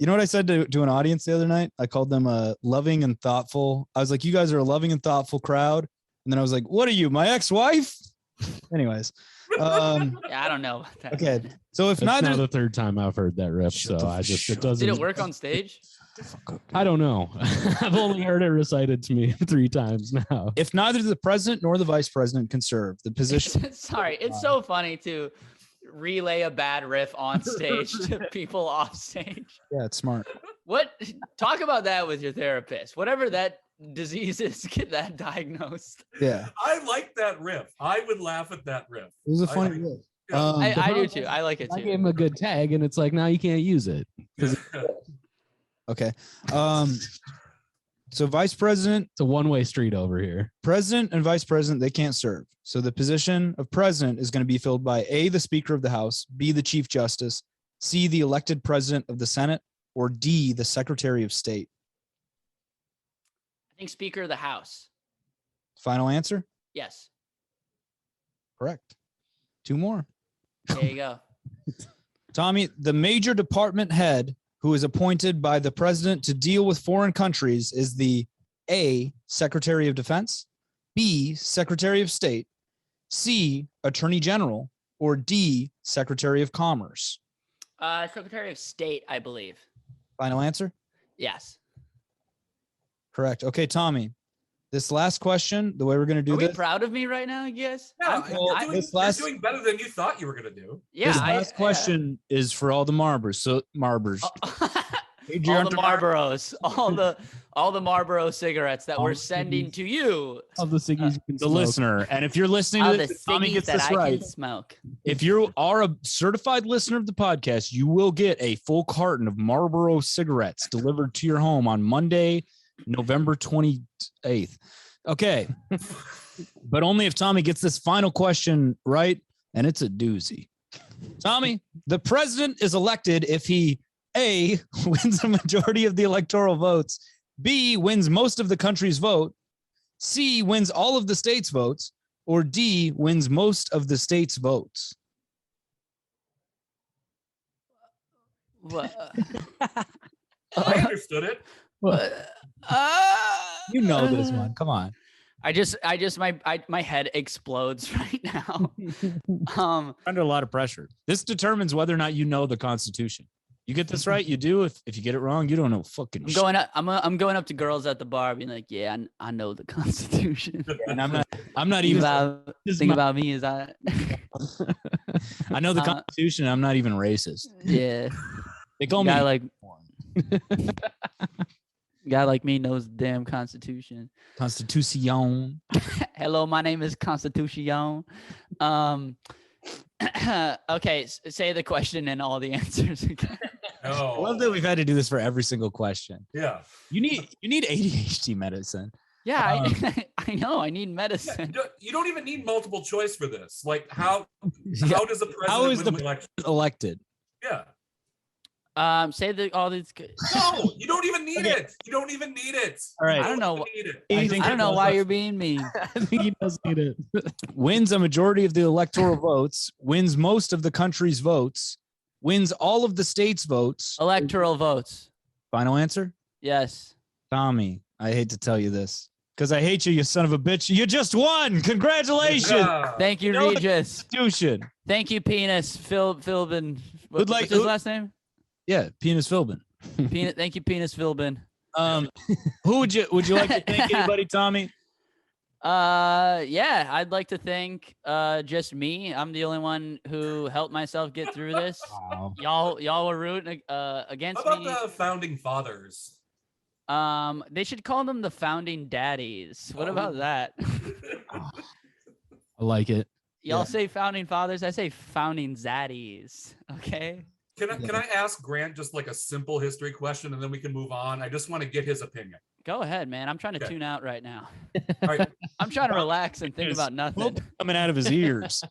know what I said to an audience the other night? I called them loving and thoughtful. I was like, you guys are a loving and thoughtful crowd. And then I was like, what are you, my ex-wife? Anyways. Yeah, I don't know about that. Okay. So if It's neither now the third time I've heard that riff, so it doesn't. Did it work on stage? I don't know. I've only heard it recited to me 3 times now. If neither the president nor the vice president can serve, the position. Sorry, it's so funny to relay a bad riff on stage to people off stage. Yeah, it's smart. Talk about that with your therapist. Whatever that disease is, get that diagnosed. Yeah. I like that riff. I would laugh at that riff. It was a funny riff. I do too. I like it I too. gave him a good tag, and it's like, now you can't use it. Okay. So vice president, It's a one-way street over here. president and vice president, they can't serve. So the position of president is going to be filled by A, the Speaker of the House, B, the Chief Justice, C, the elected president of the Senate, or D, the Secretary of State. I think Speaker of the House. Final answer? Yes. Correct. 2 more. There you go. Tommy, the major department head who is appointed by the president to deal with foreign countries is the A, Secretary of Defense, B, Secretary of State, C, Attorney General, or D, Secretary of Commerce. Secretary of State, I believe. Final answer? Yes. Correct. Okay, Tommy, this last question, the way we're going to do Are we this. proud of me right now, you guys? Yeah, Well, you're doing better than you thought you were going to do. Yeah. This last question is for all the Marbers. So Marbers. All the Marlboros, all the Marlboro cigarettes that we're sending to you, Of the ciggies you can The smoke. listener. And if you're listening all to the this, Tommy ciggies gets that this I right. can smoke. If you are a certified listener of the podcast, you will get a full carton of Marlboro cigarettes delivered to your home on Monday, November 28th. Okay. But only if Tommy gets this final question right, and it's a doozy. Tommy, the president is elected if he A, wins a majority of the electoral votes, B, wins most of the country's vote, C, wins all of the state's votes, or D, wins most of the state's votes. What? I understood it. You know this one. Come on. My head explodes right now. Under a lot of pressure. This determines whether or not you know the Constitution. You get this right, you do. If you get it wrong, you don't know fucking shit. I'm going up to girls at the bar, being like, "Yeah, I know the Constitution." And I'm not even. Thing about me is I know the Constitution. I'm not even racist. Yeah. They call me guy like me knows the damn Constitution. Constitution. Hello, my name is Constitution. Okay, say the question and all the answers again. I love that we've had to do this for every single question. Yeah. You need ADHD medicine. Yeah, I know. I need medicine. Yeah, you don't even need multiple choice for this. Like how does the president How is the win election? elected? Yeah. Say all these. No, you don't even need it. You don't even need it. All right. I don't know. I don't know why you're being mean. I think he does need it. Wins a majority of the electoral votes, wins most of the country's votes, wins all of the state's votes. Electoral votes. Final answer? Yes. Tommy, I hate to tell you this because I hate you, you son of a bitch. You just won. Congratulations. Yeah. Thank you, Regis. Constitution. Thank you, Penis. Philbin. Who'd like- What's his who- last name? Yeah, Penis Philbin. Thank you, Penis Philbin. Who would you like to thank anybody, Tommy? Yeah, I'd like to thank just me. I'm the only one who helped myself get through this. Wow. Y'all were rooting against How me. about the founding fathers? They should call them the founding daddies. What about that? I like it. Y'all Yeah. say founding fathers. I say founding zaddies. Okay. Can I ask Grant just like a simple history question and then we can move on? I just want to get his opinion. Go ahead, man. I'm trying to tune out right now. All right. I'm trying to relax and think about nothing. Coming out of his ears.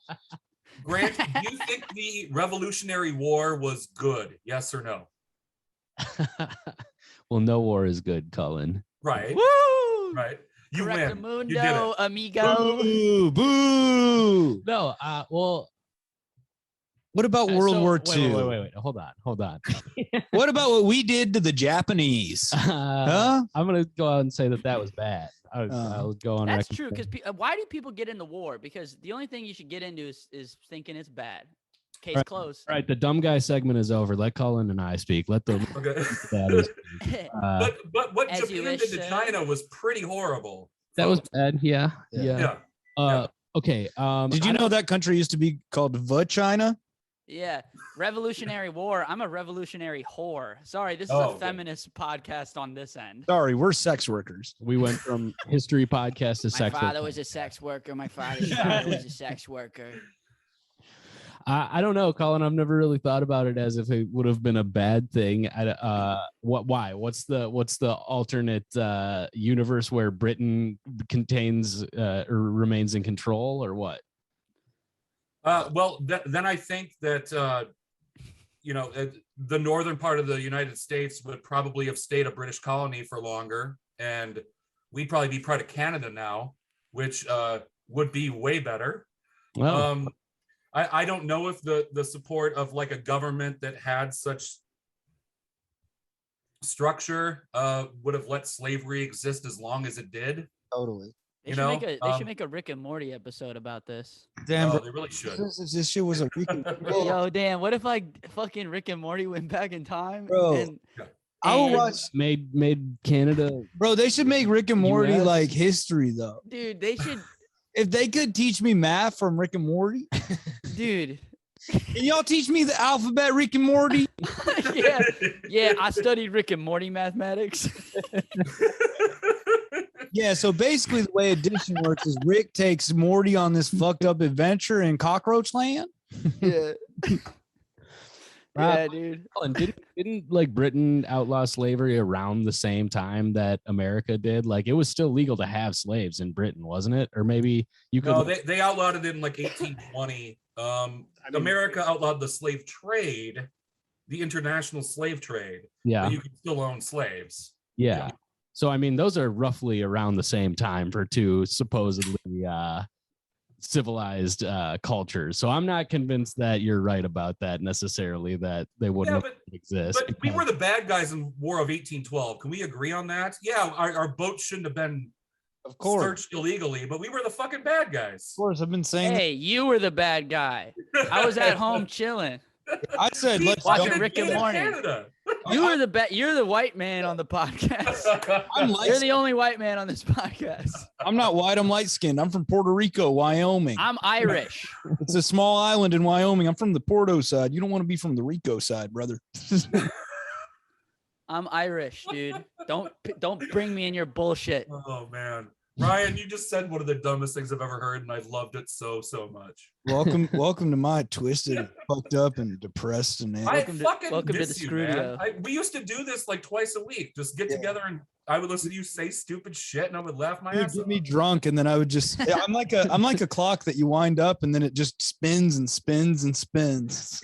Grant, do you think the Revolutionary War was good? Yes or no? Well, no war is good, Cullen. Right. Woo! Right. You win. Correctamundo, You did it. amigo. Boo, boo. No, well, What about World War II? Wait. Hold on. What about what we did to the Japanese? Huh? I'm gonna go out and say that was bad. I'll go on. That's record true. saying- Because why do people get into war? Because the only thing you should get into is thinking it's bad. Case Right. closed. All right, the dumb guy segment is over. Let Cullen and I speak. Let the Okay. daddies speak. But what As you Japan wish, did to sir. China was pretty horrible. That was folks. bad. Yeah. Yeah. Okay. Did you know that country used to be called China? Yeah. Revolutionary War. I'm a revolutionary whore. Sorry, this is Oh, a okay. feminist podcast on this end. Sorry, we're sex workers. we went from history podcast to My sex? father work was a sex worker. My father's father was a sex worker. I don't know, Colin. I've never really thought about it as if it would have been a bad thing. Why? What's the alternate universe where Britain contains or remains in control, or what? Then I think that the northern part of the United States would probably have stayed a British colony for longer, and we'd probably be part of Canada now, which would be way better. Well, I don't know if the support of like a government that had such structure would have let slavery exist as long as it did. Totally. They should make a Rick and Morty episode about this. Damn, bro. They really should. This shit was a weekend. Yo, damn, what if like fucking Rick and Morty went back in time? Bro. And I will and- watch. made Canada. Bro, they should make Rick and Morty US? like history though. Dude, they should. If they could teach me math from Rick and Morty, Dude. can y'all teach me the alphabet, Rick and Morty? Yeah, I studied Rick and Morty mathematics. Yeah, so basically the way addition works is Rick takes Morty on this fucked up adventure in Cockroach Land. Yeah. Yeah, dude. And didn't like Britain outlaw slavery around the same time that America did? Like it was still legal to have slaves in Britain, wasn't it? Or maybe you could. No, they outlawed it in like 1820. America outlawed the slave trade, the international slave trade. Yeah. But you could still own slaves. Yeah. So I mean, those are roughly around the same time for two supposedly civilized cultures. So I'm not convinced that you're right about that necessarily, that they wouldn't exist. But we were the bad guys in War of 1812. Can we agree on that? Yeah, our boat shouldn't have been Of course. searched illegally, but we were the fucking bad guys. Of course, I've been saying. Hey, you were the bad guy. I was at home chilling. I said, let's Watching don't- Rick and Morty. Canada. You were you're the white man on the podcast. I'm light. You're the only white man on this podcast. I'm not white. I'm light skinned. I'm from Puerto Rico, Wyoming. I'm Irish. It's a small island in Wyoming. I'm from the Porto side. You don't want to be from the Rico side, brother. I'm Irish, dude. Don't bring me in your bullshit. Oh man, Ryan, you just said one of the dumbest things I've ever heard, and I've loved it so much. Welcome to my twisted, fucked up, and depressed and Welcome to- fucking welcome to miss the you, man. Screwdio. We used to do this like twice a week. Just get together and I would listen to you say stupid shit, and I would laugh my You'd ass get off. me drunk, and then I would just. I'm like a clock that you wind up, and then it just spins and spins and spins.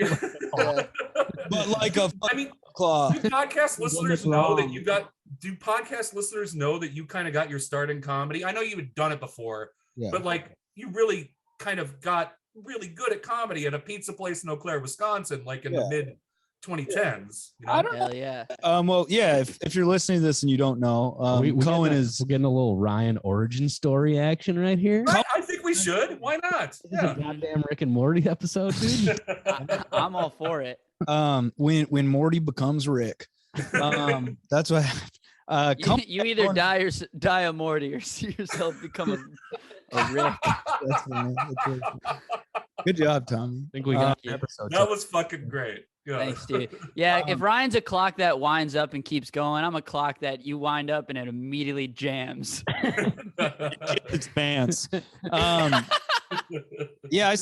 But like a I mean, clock. do podcast listeners it know that wrong. you got? Do podcast listeners know that you kind of got your start in comedy? I know you had done it before, Yeah. but like you really kind of got really good at comedy at a pizza place in Eau Claire, Wisconsin, like in the mid 2010s. You know? I don't Hell yeah. Well, yeah. If you're listening to this and you don't know, Cullen is. We're getting a little Ryan origin story action right here. Right, I think we should. Why not? This is a goddamn Rick and Morty episode, dude. I'm all for it. When Morty becomes Rick, that's what. You either die a Morty or see yourself become a Rick. That's funny. That's really funny. Good job, Tommy. I think we got you. an episode. That was fucking great. Yeah. Thanks, dude. Yeah, if Ryan's a clock that winds up and keeps going, I'm a clock that you wind up and it immediately jams. It's pants. Yeah,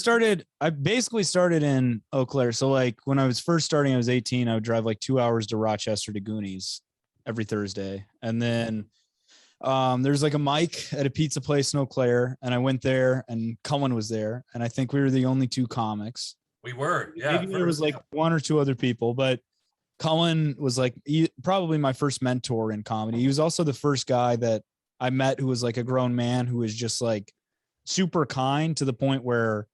I basically started in Eau Claire. So like when I was first starting, I was 18. I would drive like 2 hours to Rochester to Goonies every Thursday. And then there's like a mic at a pizza place in Eau Claire. And I went there and Cullen was there. And I think we were the only 2 comics. We were. Yeah. Maybe there was like 1 or 2 other people, but Cullen was like probably my first mentor in comedy. He was also the first guy that I met who was like a grown man who was just like super kind to the point where,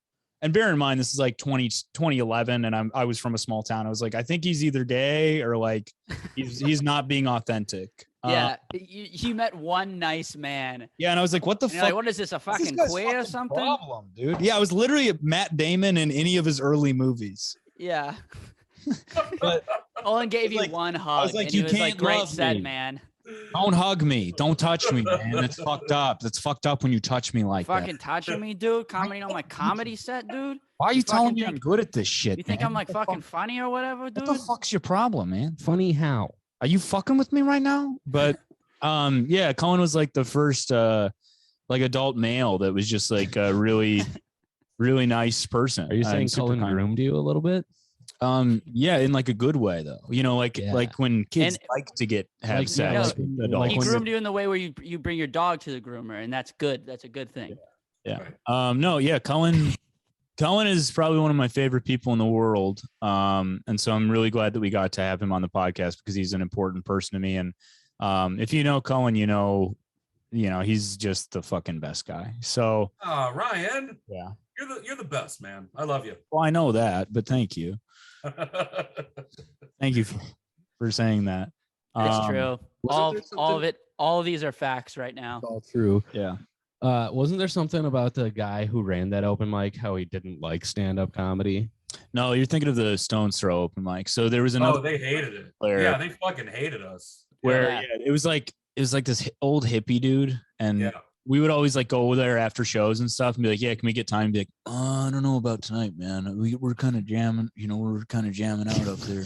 and bear in mind, this is like 2011 and I was from a small town. I was like, I think he's either gay or like he's not being authentic. Yeah, you met one nice man. Yeah, and I was like, what the fuck? Like, what is this, a fucking queer or something? Problem, dude. Yeah, I was literally Matt Damon in any of his early movies. Yeah. But Olin gave you one hug. I was like, and you it was can't like, great love set, me. man. Don't hug me. Don't touch me, man. That's fucked up. That's fucked up when you touch me like Fucking that. touching me, dude. Commenting on my comedy set, dude. Why are you telling fucking me I'm good at this shit? You think man? I'm like fucking funny or whatever, dude? What the fuck's your problem, man? Funny how? Are you fucking with me right now? But yeah, Cullen was like the first like adult male that was just like a really, really nice person. Are you saying Cullen groomed you a little bit? Yeah, in like a good way though. You know, like when kids like to have like, sex. You know, with adults. he groomed you in the way where you bring your dog to the groomer, and that's good. That's a good thing. Yeah. No, yeah, Cullen is probably one of my favorite people in the world. And so I'm really glad that we got to have him on the podcast because he's an important person to me. And if you know Cullen, you know, he's just the fucking best guy. So Ryan. Yeah. You're the best, man. I love you. Well, I know that, but thank you. Thank you for saying that. It's true. All of it. All of these are facts right now. It's all true. Yeah. Wasn't there something about the guy who ran that open mic, how he didn't like stand-up comedy? No, you're thinking of the Stones Throw open mic. So there was another. Oh, they hated it. Yeah, they fucking hated us. Where it was like this old hippie dude, and we would always like go there after shows and stuff and be like, yeah, can we get time? And be like, I don't know about tonight, man. We're kind of jamming, we're kind of jamming out up there.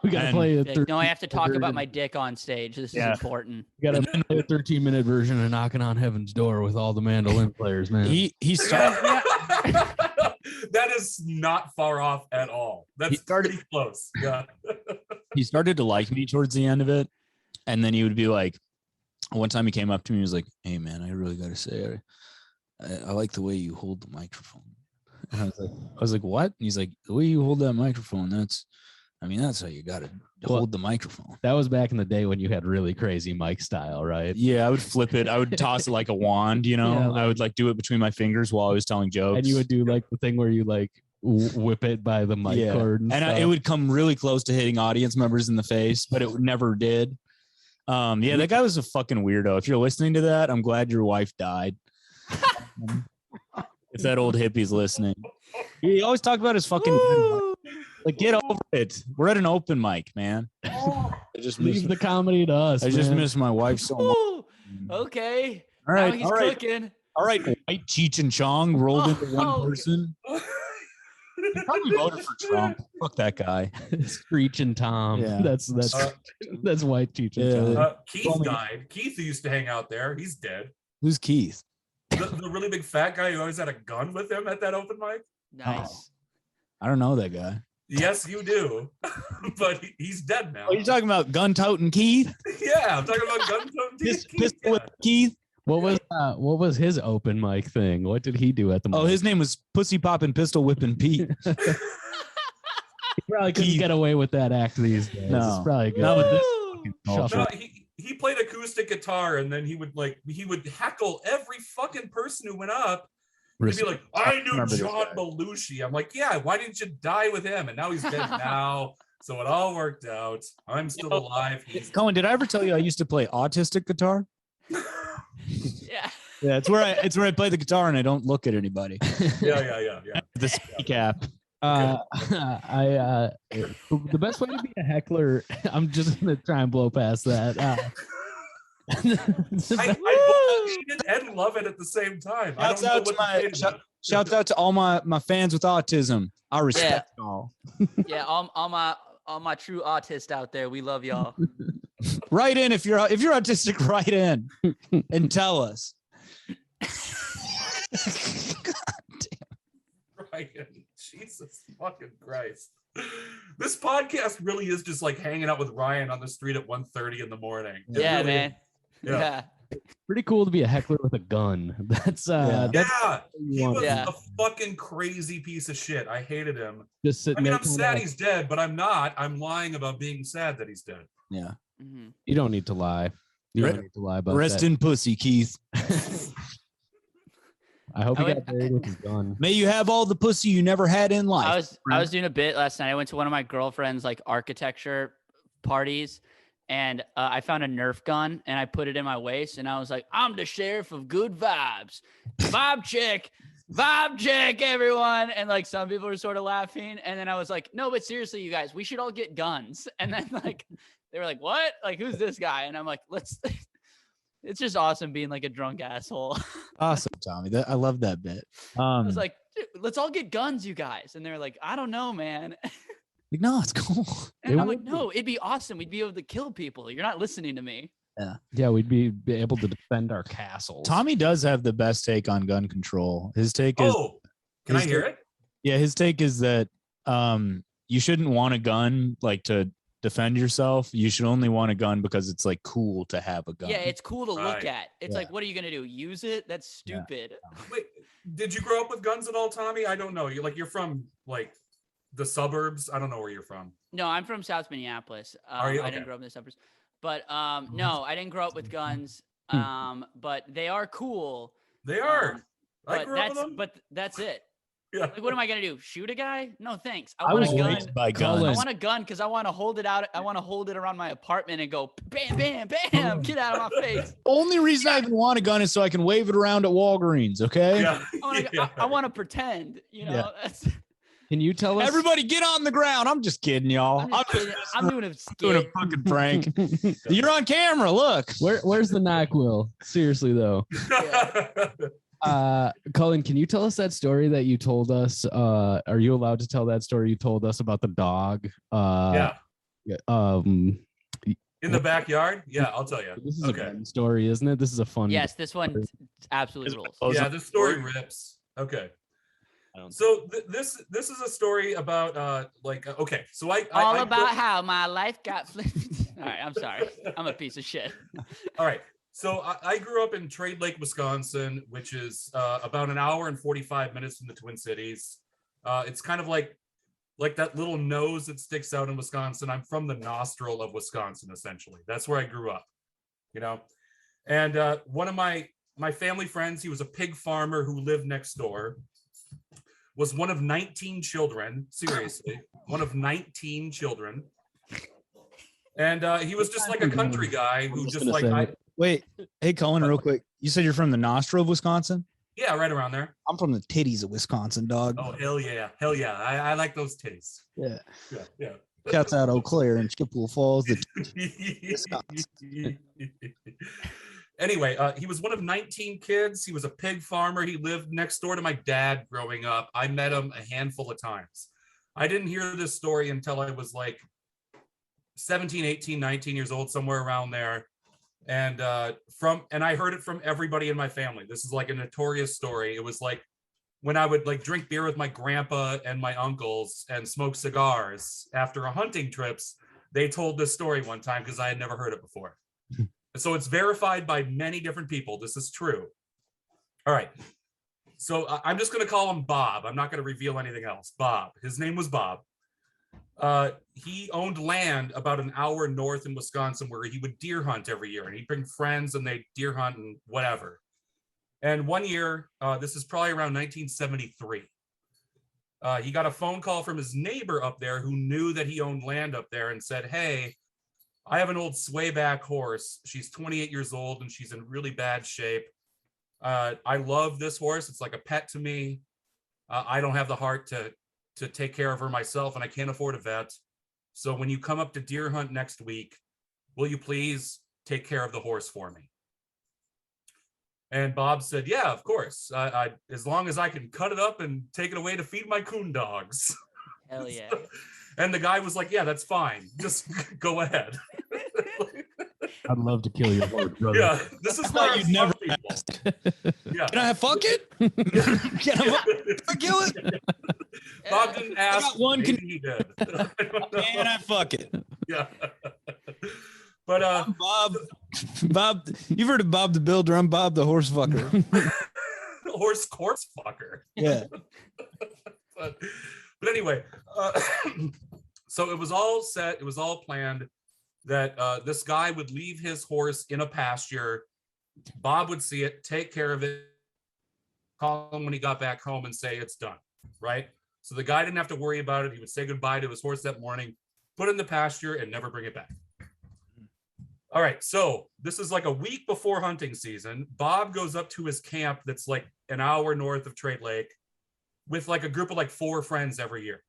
We got to play it. No, I have to talk about my dick on stage. This is important. We got to play a 13-minute version of Knocking on Heaven's Door with all the mandolin players, man. He started. That is not far off at all. That's pretty close. Yeah. He started to like me towards the end of it. And then he would be like, one time he came up to me and was like, hey, man, I really got to say, I like the way you hold the microphone. And I was like, what? And he's like, the way you hold that microphone, that's how you got to hold the microphone. That was back in the day when you had really crazy mic style, right? Yeah, I would flip it. I would toss it like a wand, I would like do it between my fingers while I was telling jokes. And you would do like the thing where you like whip it by the mic cord. And it would come really close to hitting audience members in the face, but it never did. That guy was a fucking weirdo. If you're listening to that, I'm glad your wife died. If that old hippie's listening, he always talked about his fucking like, get over it. We're at an open mic, man. I just leave the comedy to us. I just miss my wife so much. Okay. All right. Now he's cooking. All right. White Cheech and Chong rolled into one person. He probably voted for Trump. Fuck that guy. Screech and Tom. Yeah. That's White Cheech and Chong. Keith died. Keith used to hang out there. He's dead. Who's Keith? The really big fat guy who always had a gun with him at that open mic. Nice. I don't know that guy. Yes, you do. But he's dead now. Are you talking about gun toting Keith? Yeah, I'm talking about gun toting Keith. Pistol whip Keith. What was his open mic thing? What did he do at the mic? Oh, his name was Pussy Poppin' Pistol Whippin' Pete. He probably couldn't get away with that act these days. No, it's probably good. Not with this fucking no, he played acoustic guitar and then he would heckle every fucking person who went up. He'd be like, I knew John Belushi. I'm like, yeah, why didn't you die with him? And now he's dead now. So it all worked out. I'm still alive. Cohen, did I ever tell you I used to play autistic guitar? Yeah. Yeah, it's where I play the guitar and I don't look at anybody. Yeah. The speak app. The best way to be a heckler, I'm just gonna try and blow past that. I hate it and love it at the same time. Shouts out to all my fans with autism. I respect y'all. Yeah, all my true autists out there, we love y'all. Write in if you're autistic. Write in and tell us. God fucking Christ. This podcast really is just like hanging out with Ryan on the street at 1:30 in the morning. It Yeah, really man. is. Yeah. Pretty cool to be a heckler with a gun. That's He was Yeah. a fucking crazy piece of shit. I hated him. just sitting I mean, there. I'm sad he's dead, but I'm not. I'm lying about being sad that he's dead. Yeah. Mm-hmm. You don't need to lie. You don't need to lie about Rest that. in pussy, Keith. I hope he got buried with his gun. May you have all the pussy you never had in life. I was doing a bit last night. I went to one of my girlfriend's like architecture parties, and I found a Nerf gun and I put it in my waist, and I was like, I'm the sheriff of good vibes. Vibe check, everyone. And like some people were sort of laughing, and then I was like, no, but seriously, you guys, we should all get guns. And then like they were like, what? Like, who's this guy? And I'm like, let's. It's just awesome being like a drunk asshole. Awesome, Tommy. I love that bit. I was like, let's all get guns, you guys. And they're like, I don't know, man. no, it's cool. And I'm like, no, it'd be awesome. We'd be able to kill people. You're not listening to me. Yeah, we'd be able to defend our castles. Tommy does have the best take on gun control. His take is. Can I hear it? Yeah, his take is that you shouldn't want a gun like to defend yourself. You should only want a gun because it's like cool to have a gun. Yeah, it's cool to look Right. at. It's like, what are you gonna do? Use it? That's stupid. Wait, did you grow up with guns at all, Tommy? I don't know. You're from like the suburbs. I don't know where you're from. No, I'm from South Minneapolis. Are you? I didn't grow up in the suburbs. But no, I didn't grow up with guns. But they are cool. They are. I But grew up with them. but that's it. Yeah. Like, what am I gonna do? Shoot a guy? No, thanks. I want was a gun. raised by I guns. want a gun because I want to hold it out. I want to hold it around my apartment and go bam, bam, bam. Get out of my face. Only reason I even want a gun is so I can wave it around at Walgreens. Okay. Yeah. I want to pretend. You know. Yeah. That's, Can you tell us? Everybody get on the ground. I'm just kidding, y'all. I'm doing a doing a skit. fucking prank. You're on camera. Look. Where's the NyQuil? Seriously though. Cullen, can you tell us that story that you told us? Are you allowed to tell that story you told us about the dog? Yeah. In In the backyard? Yeah, I'll tell you. This is a fun story, isn't it? This is a fun. Yes, this one absolutely rules. Yeah, this story rips. Okay. So this is a story about okay. So I about how my life got flipped. All right, I'm sorry. I'm a piece of shit. All right. So I grew up in Trade Lake, Wisconsin, which is about an hour and 45 minutes from the Twin Cities. It's kind of like that little nose that sticks out in Wisconsin. I'm from the nostril of Wisconsin, essentially. That's where I grew up, you know. And one of my family friends, he was a pig farmer who lived next door, was one of 19 children. Seriously, one of 19 children. And he was just like a country guy who just like Wait, hey Cullen, real quick. You said you're from the nostril of Wisconsin? Yeah, right around there. I'm from the titties of Wisconsin, dog. Oh hell yeah! I like those titties. Yeah. Yeah. Shouts out Eau Claire and Chippewa Falls. Anyway, he was one of 19 kids. He was a pig farmer. He lived next door to my dad growing up. I met him a handful of times. I didn't hear this story until I was like 17, 18, 19 years old, somewhere around there. And I heard it from everybody in my family. This is like a notorious story. It was like when I would like drink beer with my grandpa and my uncles and smoke cigars after a hunting trips. They told this story one time because I had never heard it before. So it's verified by many different people. This is true. All right. So I'm just going to call him Bob. I'm not going to reveal anything else. Bob. His name was Bob. He owned land about an hour north in Wisconsin where he would deer hunt every year, and he'd bring friends and they'd deer hunt and whatever. And one year, this is probably around 1973, he got a phone call from his neighbor up there who knew that he owned land up there and said, hey, I have an old swayback horse. She's 28 years old and she's in really bad shape. I love this horse. It's like a pet to me. I don't have the heart to take care of her myself, and I can't afford a vet. So when you come up to deer hunt next week, will you please take care of the horse for me? And Bob said, yeah, of course. As long as I can cut it up and take it away to feed my coon dogs. Hell yeah. And the guy was like, yeah, that's fine. Just go ahead. I'd love to kill your horse, brother. Yeah, this is why you'd never Yeah. Can I fuck it? Can I kill it? Bob didn't ask. got one Maybe he did. I don't know. Can I fuck it? Yeah. But Bob, you've heard of Bob the Builder. I'm Bob the horse fucker. horse fucker. Yeah. but anyway, so it was all set. It was all planned that this guy would leave his horse in a pasture. Bob would see it, take care of it, call him when he got back home and say it's done, right? So the guy didn't have to worry about it. He would say goodbye to his horse that morning, put it in the pasture, and never bring it back. All right, so this is like a week before hunting season. Bob goes up to his camp that's like an hour north of Trade Lake with like a group of like 4 friends every year.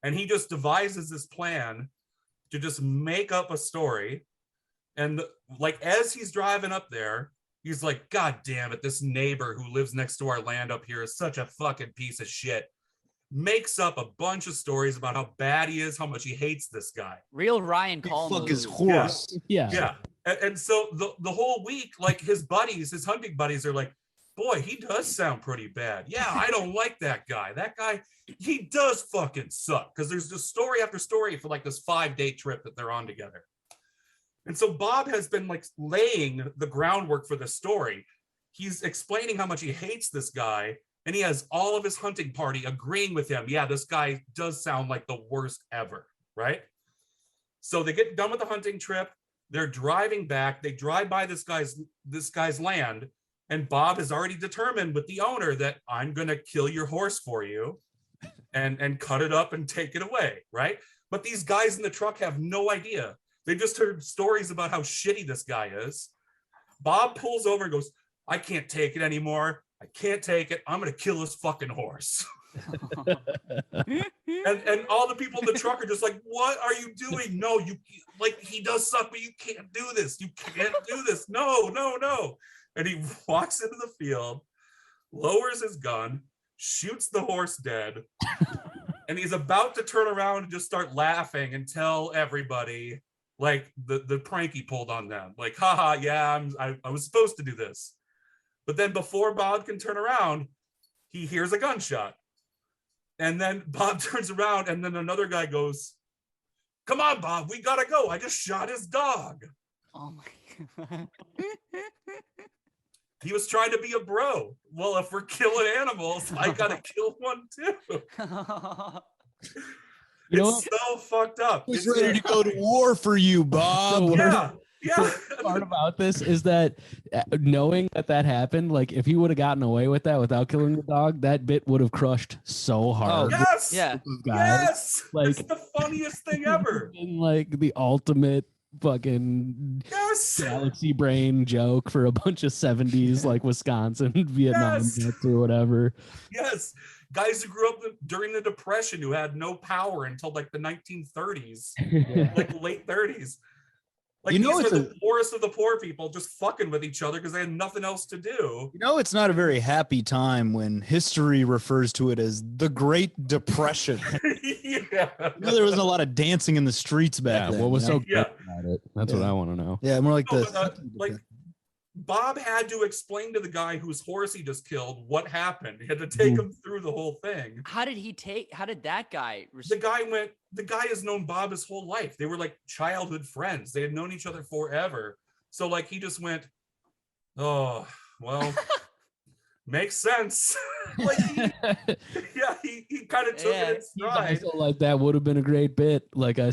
And he just devises this plan to just make up a story. And like as he's driving up there, he's like, God damn it, this neighbor who lives next to our land up here is such a fucking piece of shit. Makes up a bunch of stories about how bad he is, how much he hates this guy. Real Ryan Cullen. Fuck his horse. Yeah. And so the whole week, like his buddies, his hunting buddies are like, boy, he does sound pretty bad. Yeah, I don't like that guy. That guy, he does fucking suck. Because there's just story after story for like this 5-day trip that they're on together. And so Bob has been like laying the groundwork for the story. He's explaining how much he hates this guy. And he has all of his hunting party agreeing with him. Yeah, this guy does sound like the worst ever, right? So they get done with the hunting trip. They're driving back. They drive by this guy's land. And Bob has already determined with the owner that I'm going to kill your horse for you and cut it up and take it away, right? But these guys in the truck have no idea. They just heard stories about how shitty this guy is. Bob pulls over and goes, I can't take it anymore. I can't take it. I'm going to kill this fucking horse. and all the people in the truck are just like, what are you doing? No, you like, he does suck, but you can't do this. You can't do this. No. And he walks into the field, lowers his gun, shoots the horse dead. And he's about to turn around and just start laughing and tell everybody like the prank he pulled on them. Like, haha, yeah, I was supposed to do this. But then before Bob can turn around, he hears a gunshot. And then Bob turns around and then another guy goes, come on, Bob, we gotta go. I just shot his dog. Oh my God. He was trying to be a bro. Well, if we're killing animals, I gotta kill one too. You know it's so fucked up. He's ready to go to war for you, Bob. Yeah. The part about this is that knowing that happened, like if he would have gotten away with that without killing the dog, that bit would have crushed so hard. Yes. Yeah. Yes. Like, it's the funniest thing ever. Like the ultimate fucking galaxy brain joke for a bunch of 70s like Wisconsin, Vietnam vets or whatever. Yes. Guys who grew up during the Depression who had no power until like the 1930s, like late 30s. Like, you know, these are the poorest of the poor people just fucking with each other because they had nothing else to do. You know, it's not a very happy time when history refers to it as the Great Depression. Yeah. You know, there wasn't a lot of dancing in the streets back then. What was so good about it? That's what I want to know. Yeah, more like like Bob had to explain to the guy whose horse he just killed what happened. He had to take him through the whole thing. How did that guy the guy has known Bob his whole life. They were like childhood friends. They had known each other forever. So like he just went, oh, well, makes sense. Like he kind of took it in stride. So like that would have been a great bit. Like I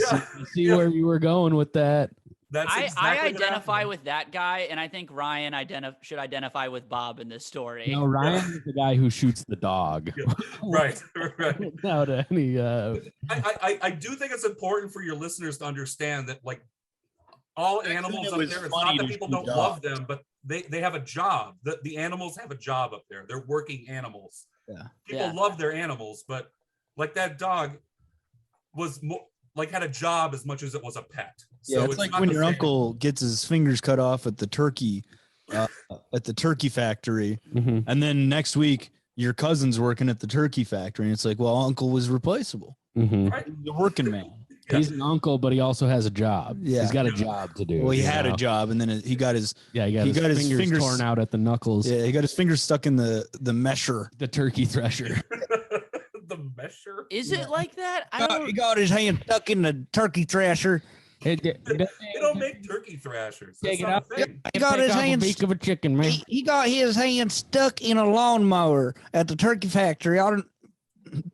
see where you were going with that. That's exactly I identify with that guy, and I think Ryan should identify with Bob in this story. No, Ryan is the guy who shoots the dog. Right. Without any. I do think it's important for your listeners to understand that like all animals up there, it's not that people don't love them, but they have a job. The animals have a job up there. They're working animals. Yeah. People love their animals, but like that dog was had a job as much as it was a pet. So it's like when your uncle gets his fingers cut off at the turkey factory, and then next week your cousin's working at the turkey factory, and it's like, well, uncle was replaceable. Right? He's a working man. He's an uncle, but he also has a job. Yeah. He's got a job to do. Well, he had a job, and then he got his his fingers torn out at the knuckles. Yeah, he got his fingers stuck in the mesher, the turkey thresher. The Thrasher. Is it like that? I don't. He got his hand stuck in the turkey thrasher. They don't make turkey thrashers. That's Take it not out. a thing. He got his hand. beak of a chicken, man. He got his hand stuck in a lawnmower at the turkey factory.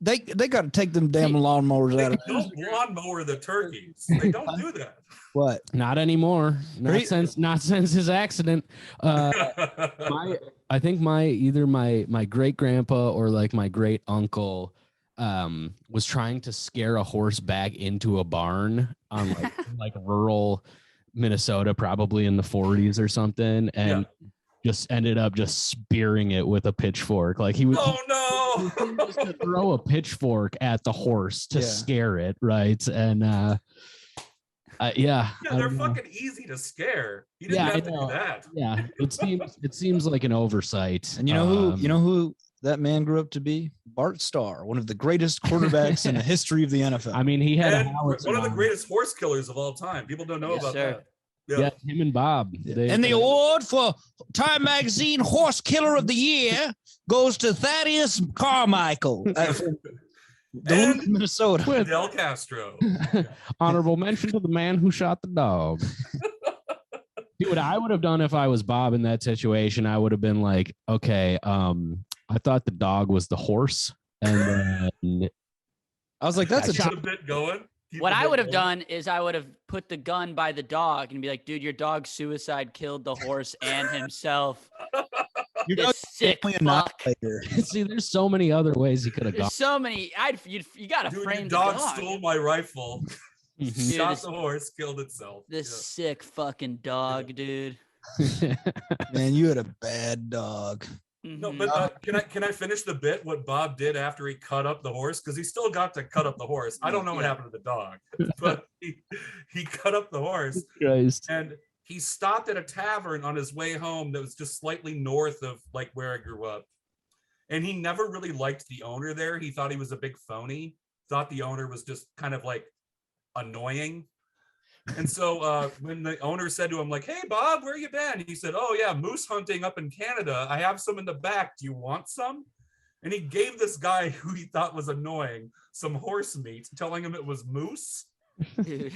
They got to take them damn lawnmowers out of. Don't lawnmower the turkeys. They don't do that. What? Not anymore. Not since his accident. I think either my great grandpa or like my great uncle was trying to scare a horse back into a barn on like rural Minnesota, probably in the 40s or something, and just ended up just spearing it with a pitchfork. Like he was just to throw a pitchfork at the horse to scare it, right? And they're fucking easy to scare. You didn't have to do that. Yeah, it seems like an oversight. And you know who that man grew up to be? Bart Starr, one of the greatest quarterbacks in the history of the NFL. I mean, he had one of the greatest horse killers of all time. People don't know about that. Yeah, him and Bob. And the award for Time Magazine Horse Killer of the Year goes to Thaddeus Carmichael from Duluth, Minnesota. With Del Castro. Honorable mention to the man who shot the dog. See, what I would have done if I was Bob in that situation, I would have been like, okay, I thought the dog was the horse. And then I was like, that's a bit going. What I would have done is I would have put the gun by the dog and be like, dude, your dog suicide killed the horse and himself. You're sick fuck. See, there's so many other ways he could have gone. There's so many. You got to frame your the dog. Stole my rifle. Shot the horse, killed itself. This sick fucking dog, dude. Man, you had a bad dog. No, but can I finish the bit? What Bob did after he cut up the horse, because he still got to cut up the horse. I don't know what happened to the dog, but he cut up the horse. Christ. And he stopped at a tavern on his way home that was just slightly north of like where I grew up. And he never really liked the owner there. He thought he was a big phony. Thought the owner was just kind of like annoying. And so when the owner said to him, like, hey, Bob, where you been? He said, oh, yeah, moose hunting up in Canada. I have some in the back. Do you want some? And he gave this guy who he thought was annoying some horse meat, telling him it was moose. Dude.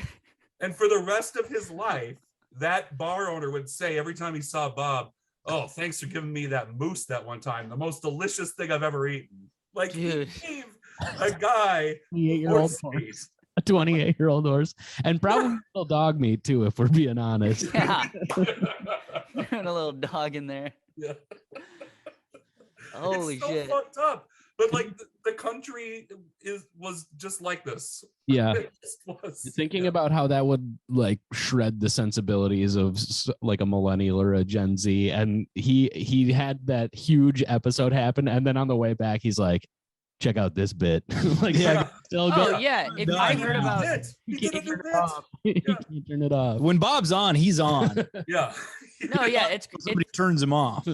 And for the rest of his life, that bar owner would say every time he saw Bob, oh, thanks for giving me that moose that one time. The most delicious thing I've ever eaten. Like, dude. He gave a guy 28-year-old horse. A 28-year-old horse, and probably still dog meat too, if we're being honest. Yeah, and a little dog in there. Yeah. Holy it's so shit! Fucked up. But like the country was just like this. Yeah. It just was. Thinking about how that would like shred the sensibilities of like a millennial or a Gen Z, and he had that huge episode happen, and then on the way back, he's like, check out this bit. Like, still go. Yeah. If I heard about it, he can't turn it off. He can't turn it off. When Bob's on, he's on. Yeah. No, yeah, somebody turns him off.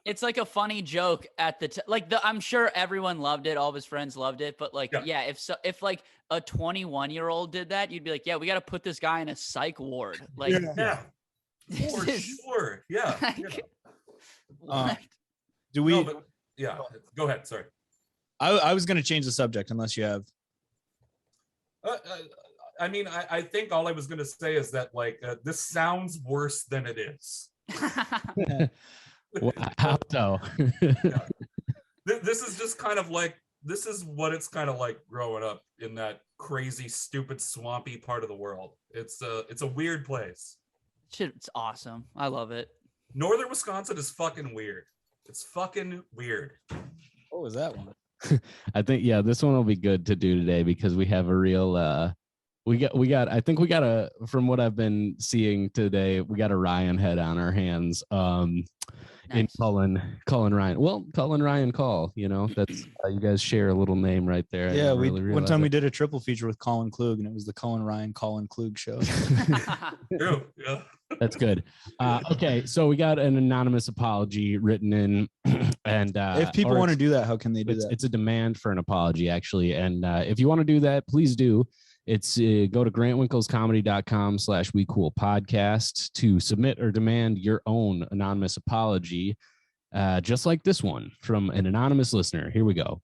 It's like a funny joke at the I'm sure everyone loved it, all of his friends loved it, but like if like a 21-year-old did that, you'd be like, yeah, we got to put this guy in a psych ward. Like for sure. Yeah. What? Do we go ahead, sorry. I was going to change the subject unless you have. I mean, I think all I was going to say is that like this sounds worse than it is. How so? This is just kind of like, this is what it's kind of like growing up in that crazy, stupid, swampy part of the world. It's a weird place. Shit, it's awesome. I love it. Northern Wisconsin is fucking weird. It's fucking weird. What was that one? I think this one will be good to do today because we have a real from what I've been seeing today, we got a Ryan head on our hands. In Cullen Ryan. Well, Cullen Ryan Call, that's you guys share a little name right there. Yeah, one time we did a triple feature with Colin Klug, and it was the Cullen Ryan Colin Klug show. True. Yeah. That's good. Okay, so we got an anonymous apology written in, and if people want to do that, how can they do that? It's a demand for an apology, actually, and if you want to do that, please do. It's go to grantwinklescomedy.com/wecoolpodcast to submit or demand your own anonymous apology, just like this one from an anonymous listener. Here we go.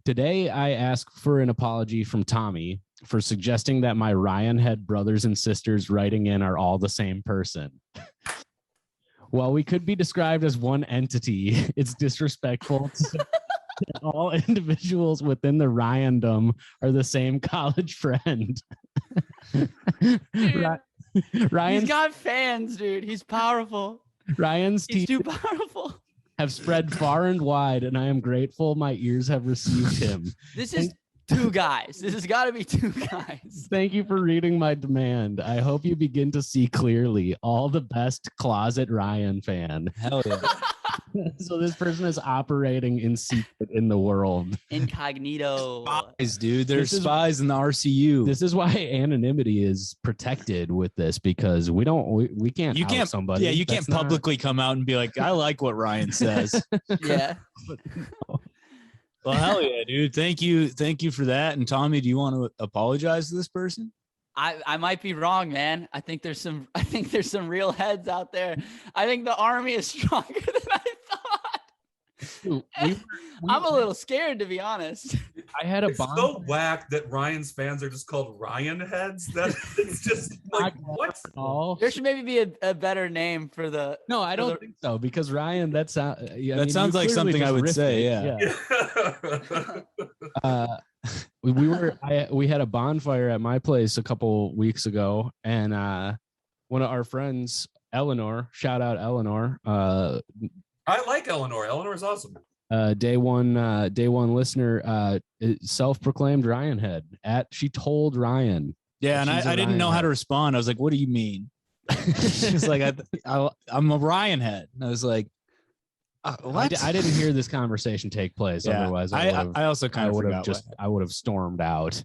Today, I ask for an apology from Tommy for suggesting that my Ryan head brothers and sisters writing in are all the same person. While we could be described as one entity, it's disrespectful to say that all individuals within the Ryandom are the same college friend. He's got fans, dude. He's powerful. Ryan's He's teeth too powerful. have spread far and wide, and I am grateful my ears have received him. This is two guys. This has got to be two guys. Thank you for reading my demand. I hope you begin to see clearly. All the best, Closet Ryan fan. Hell yeah. So this person is operating in secret in the world. Incognito. Spies, dude. There's spies in the RCU. This is why anonymity is protected with this, because we can't out somebody. Yeah, you can't publicly come out and be like, I like what Ryan says. Yeah. Well, hell yeah, dude. Thank you for that. And Tommy, do you want to apologize to this person? I might be wrong, man. I think there's some real heads out there. I think the army is stronger than I thought. I'm a little scared, to be honest. I had a it's bond. so whack that Ryan's fans are just called Ryan heads. That it's just like what? There should maybe be a better name for the. No, I don't think so, because Ryan, that sounds like something I would say. Yeah. We had a bonfire at my place a couple weeks ago, and one of our friends, Eleanor, shout out Eleanor. I like Eleanor. Eleanor's awesome. Day one listener, self-proclaimed Ryan head. She told Ryan. Yeah, and I didn't know how to respond. I was like, "What do you mean?" She's like, "I'm a Ryan head." And I was like, "What?" I didn't hear this conversation take place. Yeah, otherwise, I also kind of I would have stormed out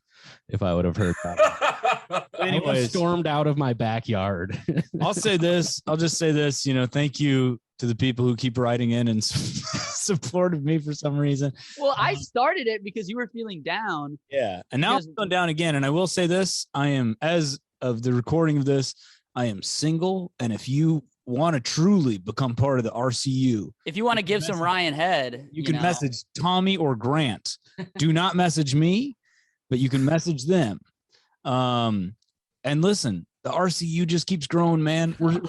if I would have heard that. Anyways, stormed out of my backyard. I'll just say this. Thank you to the people who keep writing in and supported me for some reason. Well, I started it because you were feeling down. Yeah. And now I'm going down again. And I will say this, I am, as of the recording of this, I am single. And if you want to truly become part of the RCU, if you want to give some Ryan head, you can message Tommy or Grant. Do not message me, but you can message them. And listen, the RCU just keeps growing, man. We're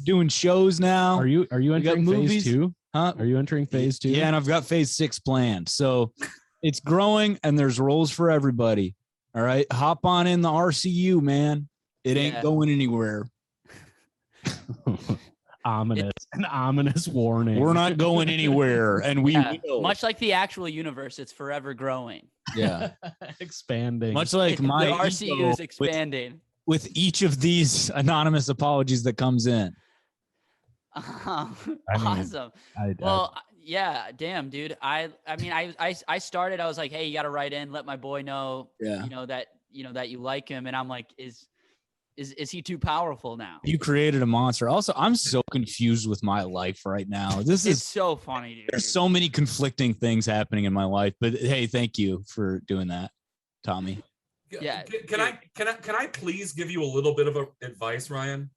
doing shows now. Are you entering phase 2? Huh? Are you entering phase 2? Yeah, and I've got phase 6 planned. So it's growing, and there's roles for everybody. All right, hop on in the RCU, man. It ain't going anywhere. An ominous warning. We're not going anywhere, and we will. Much like the actual universe, it's forever growing. Yeah, expanding. Much like the RCU is expanding. With each of these anonymous apologies that comes in. Awesome. Yeah, damn, dude. I started, I was like, hey, you got to write in, let my boy know, that you like him. And I'm like, is he too powerful now? You created a monster. Also, I'm so confused with my life right now. It's so funny, dude. There's so many conflicting things happening in my life, but hey, thank you for doing that, Tommy. Yeah. Can I please give you a little bit of advice, Ryan?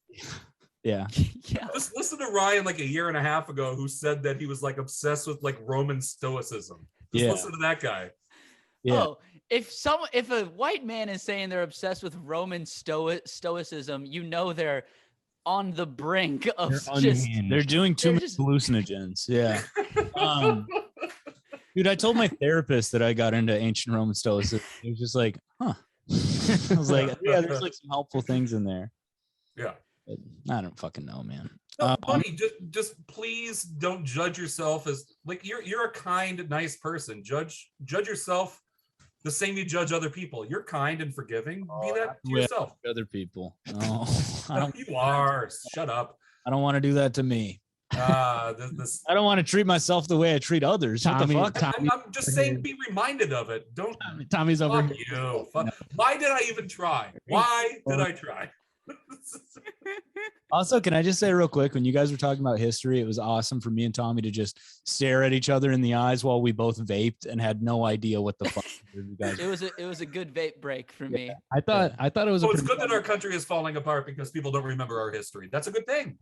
Yeah. Yeah. Just listen to Ryan like a year and a half ago, who said that he was like obsessed with like Roman stoicism. Just listen to that guy. Yeah. Oh, if a white man is saying they're obsessed with Roman stoicism, they're on the brink of they're doing too many hallucinogens. Yeah. Dude, I told my therapist that I got into ancient Roman stoicism. He was just like, huh. I was like, yeah, there's like some helpful things in there. Yeah. But I don't fucking know, man. No, buddy, just please don't judge yourself as like you're a kind, nice person. Judge yourself the same you judge other people. You're kind and forgiving. Be that to yourself. Other people. No, I don't. You are. Shut up. I don't want to do that to me. I don't want to treat myself the way I treat others. Tommy, what the fuck? I'm just saying, be reminded of it. Don't. Tommy's over. Fuck you. Why did I even try? Why did I try? Also, can I just say real quick, when you guys were talking about history, it was awesome for me and Tommy to just stare at each other in the eyes while we both vaped and had no idea what the fuck you guys. It was a good vape break for me. I thought it was. So it's good that our country is falling apart because people don't remember our history. That's a good thing.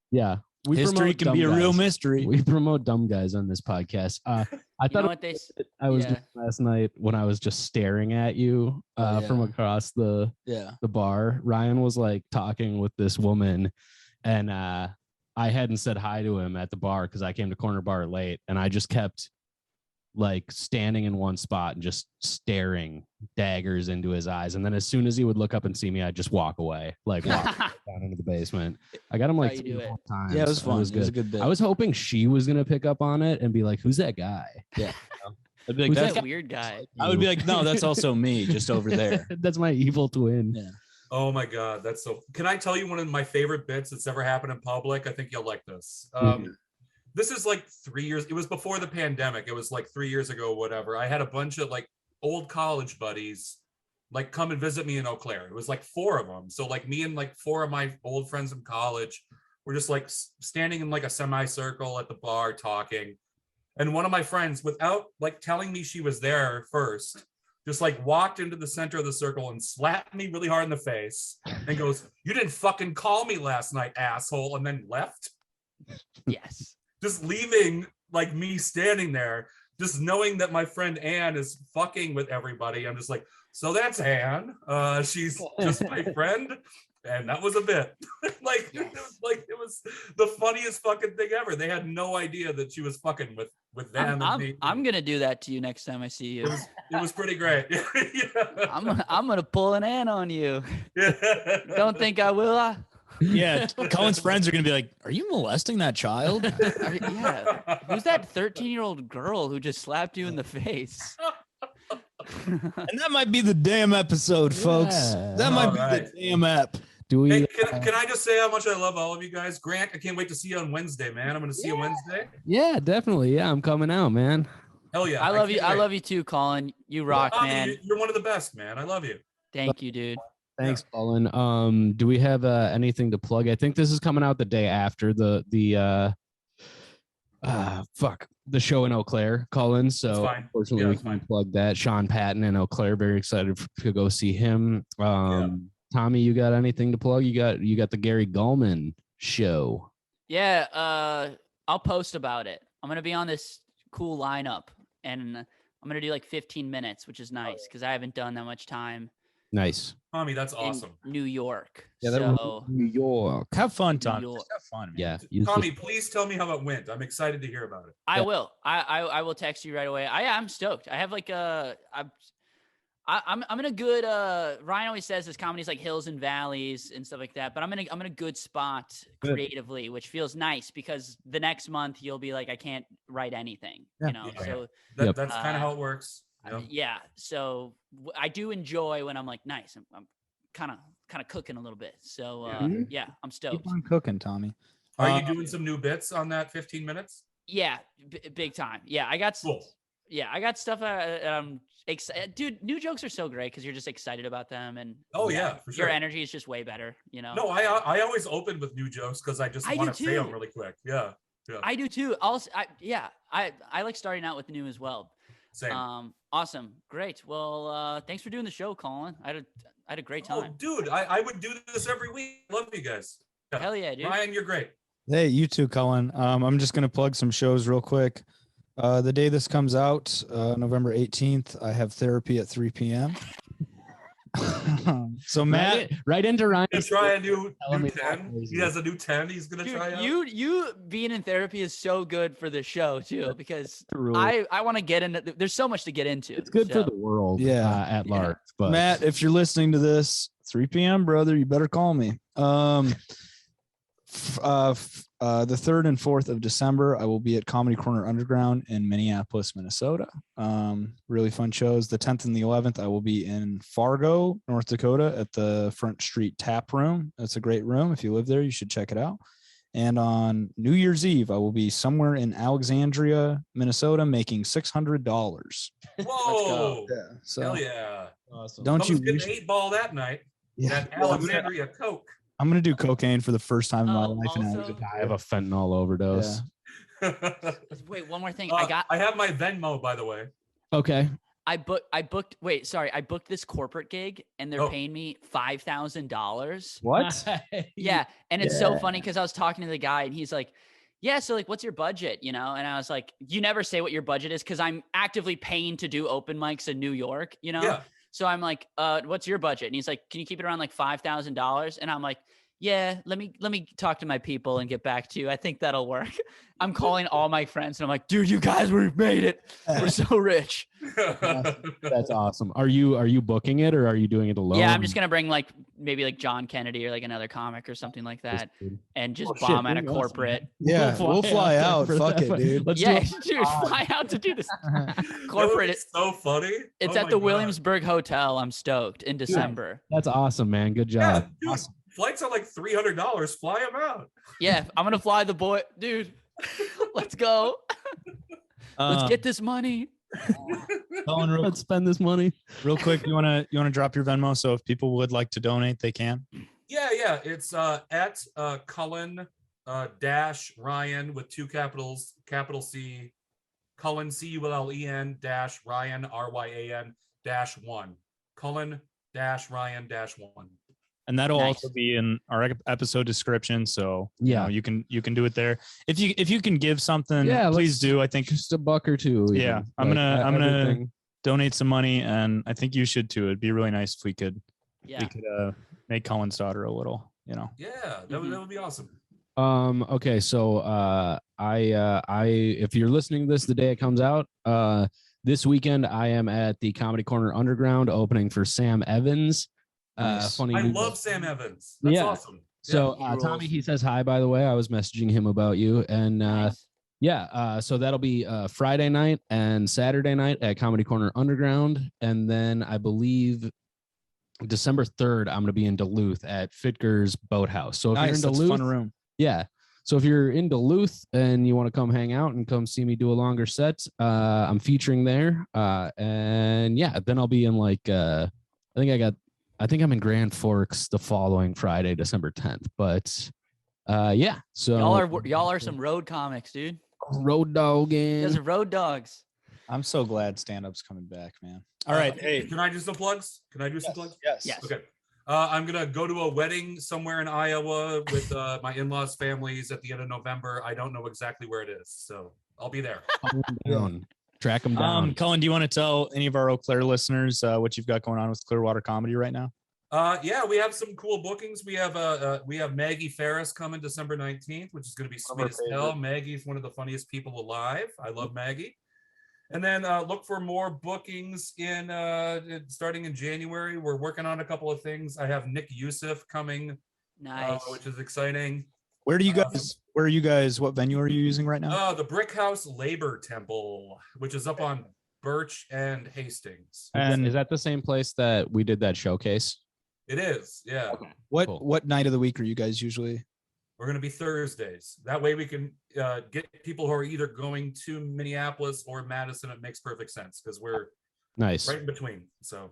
Yeah, history can be a real mystery. We promote dumb guys on this podcast. I thought what they I was doing last night when I was just staring at you from across the bar. Ryan was like talking with this woman, and I hadn't said hi to him at the bar because I came to Corner Bar late, and I just kept like standing in one spot and just staring daggers into his eyes. And then as soon as he would look up and see me, I'd just walk away, like walk down into the basement. I got him like 3 times. Yeah, it was fun. It was a good bit. I was hoping she was going to pick up on it and be like, who's that guy? Yeah. I'd be like, Who's that's that weird guy? I would be like, no, that's also me just over there. That's my evil twin. Yeah. Oh my God, that's so. Can I tell you one of my favorite bits that's ever happened in public? I think you'll like this. This is like 3 years. It was before the pandemic. It was like 3 years ago, whatever. I had a bunch of like old college buddies like come and visit me in Eau Claire. It was like 4 of them. So like me and like 4 of my old friends from college were just like standing in like a semicircle at the bar talking. And one of my friends, without like telling me she was there first, just like walked into the center of the circle and slapped me really hard in the face and goes, "You didn't fucking call me last night, asshole," and then left. Yes. Just leaving like me standing there, just knowing that my friend Anne is fucking with everybody. I'm just like, so that's Anne. She's just my friend. And that was a bit like, it was the funniest fucking thing ever. They had no idea that she was fucking with them. I'm going to do that to you next time I see you. It was pretty great. Yeah. I'm going to pull an Ann on you. Yeah. Don't think I will. Yeah, Cullen's friends are gonna be like, "Are you molesting that child?" Yeah, who's that 13-year-old girl who just slapped you in the face? And that might be the damn episode, folks. That might be the damn app. Do we? Hey, can I just say how much I love all of you guys? Grant, I can't wait to see you on Wednesday, man. I'm gonna see you Wednesday. Yeah, definitely. Yeah, I'm coming out, man. Hell yeah! I love you. I love you too, Colin. You rock, man. You're one of the best, man. I love you. Thank you, dude. Thanks, Cullen. Do we have anything to plug? I think this is coming out the day after the show in Eau Claire, Cullen. So unfortunately, we can't plug that. Sean Patton in Eau Claire, very excited to go see him. Tommy, you got anything to plug? You got the Gary Gulman show. Yeah, I'll post about it. I'm gonna be on this cool lineup, and I'm gonna do like 15 minutes, which is nice because I haven't done that much time. Nice. Tommy, that's awesome. New York. Yeah, so, New York. Have fun, Tommy. Have fun, man. Yeah. Tommy, please tell me how it went. I'm excited to hear about it. I will. I will text you right away. I'm stoked. I have like I'm in a good Ryan always says this comedy is like hills and valleys and stuff like that, but I'm in a good spot creatively, which feels nice because the next month you'll be like, I can't write anything, you know. Yeah. So That's kind of how it works. Yeah. So I do enjoy when I'm like, nice. I'm kind of cooking a little bit. So yeah, I'm stoked. Keep on cooking, Tommy. Are you doing some new bits on that 15 minutes? Yeah, big time. Yeah, I got stuff. I'm excited. Dude, new jokes are so great because you're just excited about them, and for sure. Your energy is just way better. You know. No, I always open with new jokes because I just want to say them really quick. Yeah. I do too. Also, I like starting out with new as well. Same. Awesome. Great. Well, thanks for doing the show, Colin. I had a great time. Oh, dude, I would do this every week. Love you guys. Yeah. Hell yeah, dude. Ryan, you're great. Hey, you too, Cullen. I'm just gonna plug some shows real quick. The day this comes out, November 18th, I have therapy at 3 p.m. So Matt, right into Ryan. Try a new 10. He has a new 10. He's gonna try out. You being in therapy is so good for the show too, because I want to get into. There's so much to get into. It's good for the world, at large. But Matt, if you're listening to this, 3 p.m., brother, you better call me. The 3rd and 4th of December, I will be at Comedy Corner Underground in Minneapolis, Minnesota. Really fun shows. The 10th and the 11th, I will be in Fargo, North Dakota at the Front Street Tap Room. That's a great room. If you live there, you should check it out. And on New Year's Eve, I will be somewhere in Alexandria, Minnesota, making $600. Whoa! Yeah, so hell yeah! Awesome. Don't you get an 8-ball that night? Yeah, that Alexandria Coke. I'm gonna do cocaine for the first time in my life, and also- I have a fentanyl overdose. Wait, one more thing. I have my Venmo, by the way. Okay. I booked this corporate gig and they're paying me $5,000. What? Yeah. And it's so funny because I was talking to the guy and he's like, yeah, so like, what's your budget? You know? And I was like, you never say what your budget is because I'm actively paying to do open mics in New York, you know? Yeah. So I'm like, what's your budget? And he's like, can you keep it around like $5,000? And I'm like, yeah, let me talk to my people and get back to you. I think that'll work. I'm calling all my friends and I'm like, dude, you guys, we've made it. We're so rich. That's awesome. Are you booking it or are you doing it alone? Yeah, I'm just gonna bring like maybe like John Kennedy or like another comic or something like that, and just bomb at a corporate. Yeah, we'll fly out. Fuck it, dude. Let's Yeah, do dude, fly out to do this. Corporate. It's so funny. It's Oh at my the God. Williamsburg Hotel. I'm stoked in December. That's awesome, man. Good Yeah, job. dude, flights are like $300. Fly them out. Yeah, I'm gonna fly the boy, dude. Let's go. Let's get this money. Cullen, Let's spend this money. real quick. You wanna drop your Venmo so if people would like to donate, they can. Yeah. It's at Cullen dash Ryan with two capitals, capital C, Cullen CULLEN dash Ryan RYAN dash 1. Cullen dash Ryan dash 1. And that'll Nice. also be in our episode description. So Yeah. you can do it there. If you can give something, Yeah, please do. I think Just a buck or two. Yeah, even. I'm gonna everything. donate some money, and I think you should too. It'd be really nice if we could Yeah. make Cullen's daughter a little, Yeah, that would be awesome. Okay, so I if you're listening to this the day it comes out, this weekend I am at the Comedy Corner Underground opening for Sam Evans. Nice. Funny I dude. love Sam Evans. That's Yeah. awesome. So Yeah, he Tommy, rules. he says hi, by the way. I was messaging him about you, and Nice. so that'll be Friday night and Saturday night at Comedy Corner Underground, and then I believe December 3rd I'm going to be in Duluth at Fitger's Boathouse. So if you're in nice. That's a Duluth, fun room. yeah. So if you're in Duluth and you want to come hang out and come see me do a longer set, I'm featuring there. And yeah, then I'll be in like I think I'm in Grand Forks the following Friday, December 10th. But yeah, so Y'all are some road comics, dude. road You dogging. guys are road dogs. I'm so glad stand-up's coming back, man. All right, hey, Can I do some plugs? Can I do some plugs? yes. Yes. Okay. I'm gonna go to a wedding somewhere in Iowa with my in-laws' families at the end of November. I don't know exactly where it is, so I'll be there. Track them down. Cullen, do you want to tell any of our Eau Claire listeners what you've got going on with Clearwater Comedy right now? Yeah, we have some cool bookings. We have Maggie Ferris coming December 19th, which is going to be sweet as hell. Maggie's one of the funniest people alive. I love Maggie. And then look for more bookings in starting in January. We're working on a couple of things. I have Nick Youssef coming, Nice. which is exciting. Where are you guys? What venue are you using right now? The Brick House Labor Temple, which is up on Birch and Hastings. And is that the same place that we did that showcase? It is, yeah. Cool. what night of the week are you guys usually? We're going to be Thursdays. That way we can get people who are either going to Minneapolis or Madison. It makes perfect sense because we're Nice. right in between. So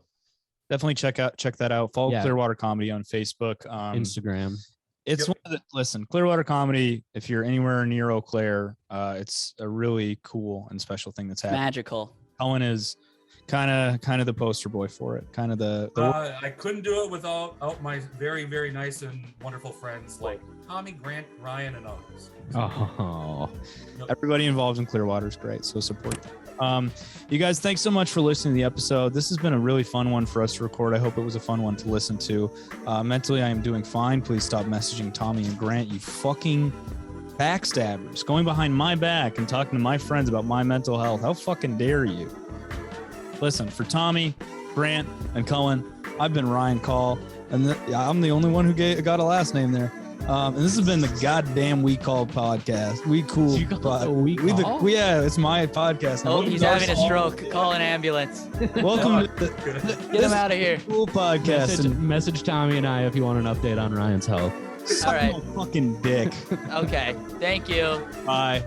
Definitely check that out. Follow Yeah. Clearwater Comedy on Facebook. Instagram. It's Yep. one of the listen, Clearwater Comedy. If you're anywhere near Eau Claire, it's a really cool and special thing that's happening. Magical. Cullen is kind of the poster boy for it. Kind of the I couldn't do it without my very, very nice and wonderful friends like Tommy, Grant, Ryan, and others. Oh, everybody involved in Clearwater is great. So support them. You guys, thanks so much for listening to the episode. This has been a really fun one for us to record. I hope it was a fun one to listen to. Mentally, I am doing fine. Please stop messaging Tommy and Grant, you fucking backstabbers. Going behind my back and talking to my friends about my mental health. How fucking dare you? Listen, for Tommy, Grant, and Cullen, I've been Ryan Call, and I'm the only one who got a last name there. And this has been the goddamn We Call podcast. We cool. You call it a We Call? Yeah, it's my podcast. Oh, he's having a stroke. Call an ambulance. Welcome to the Get him out of here. cool podcast. message Tommy and I if you want an update on Ryan's health. Suck All right. my fucking dick. Okay. Thank you. Bye.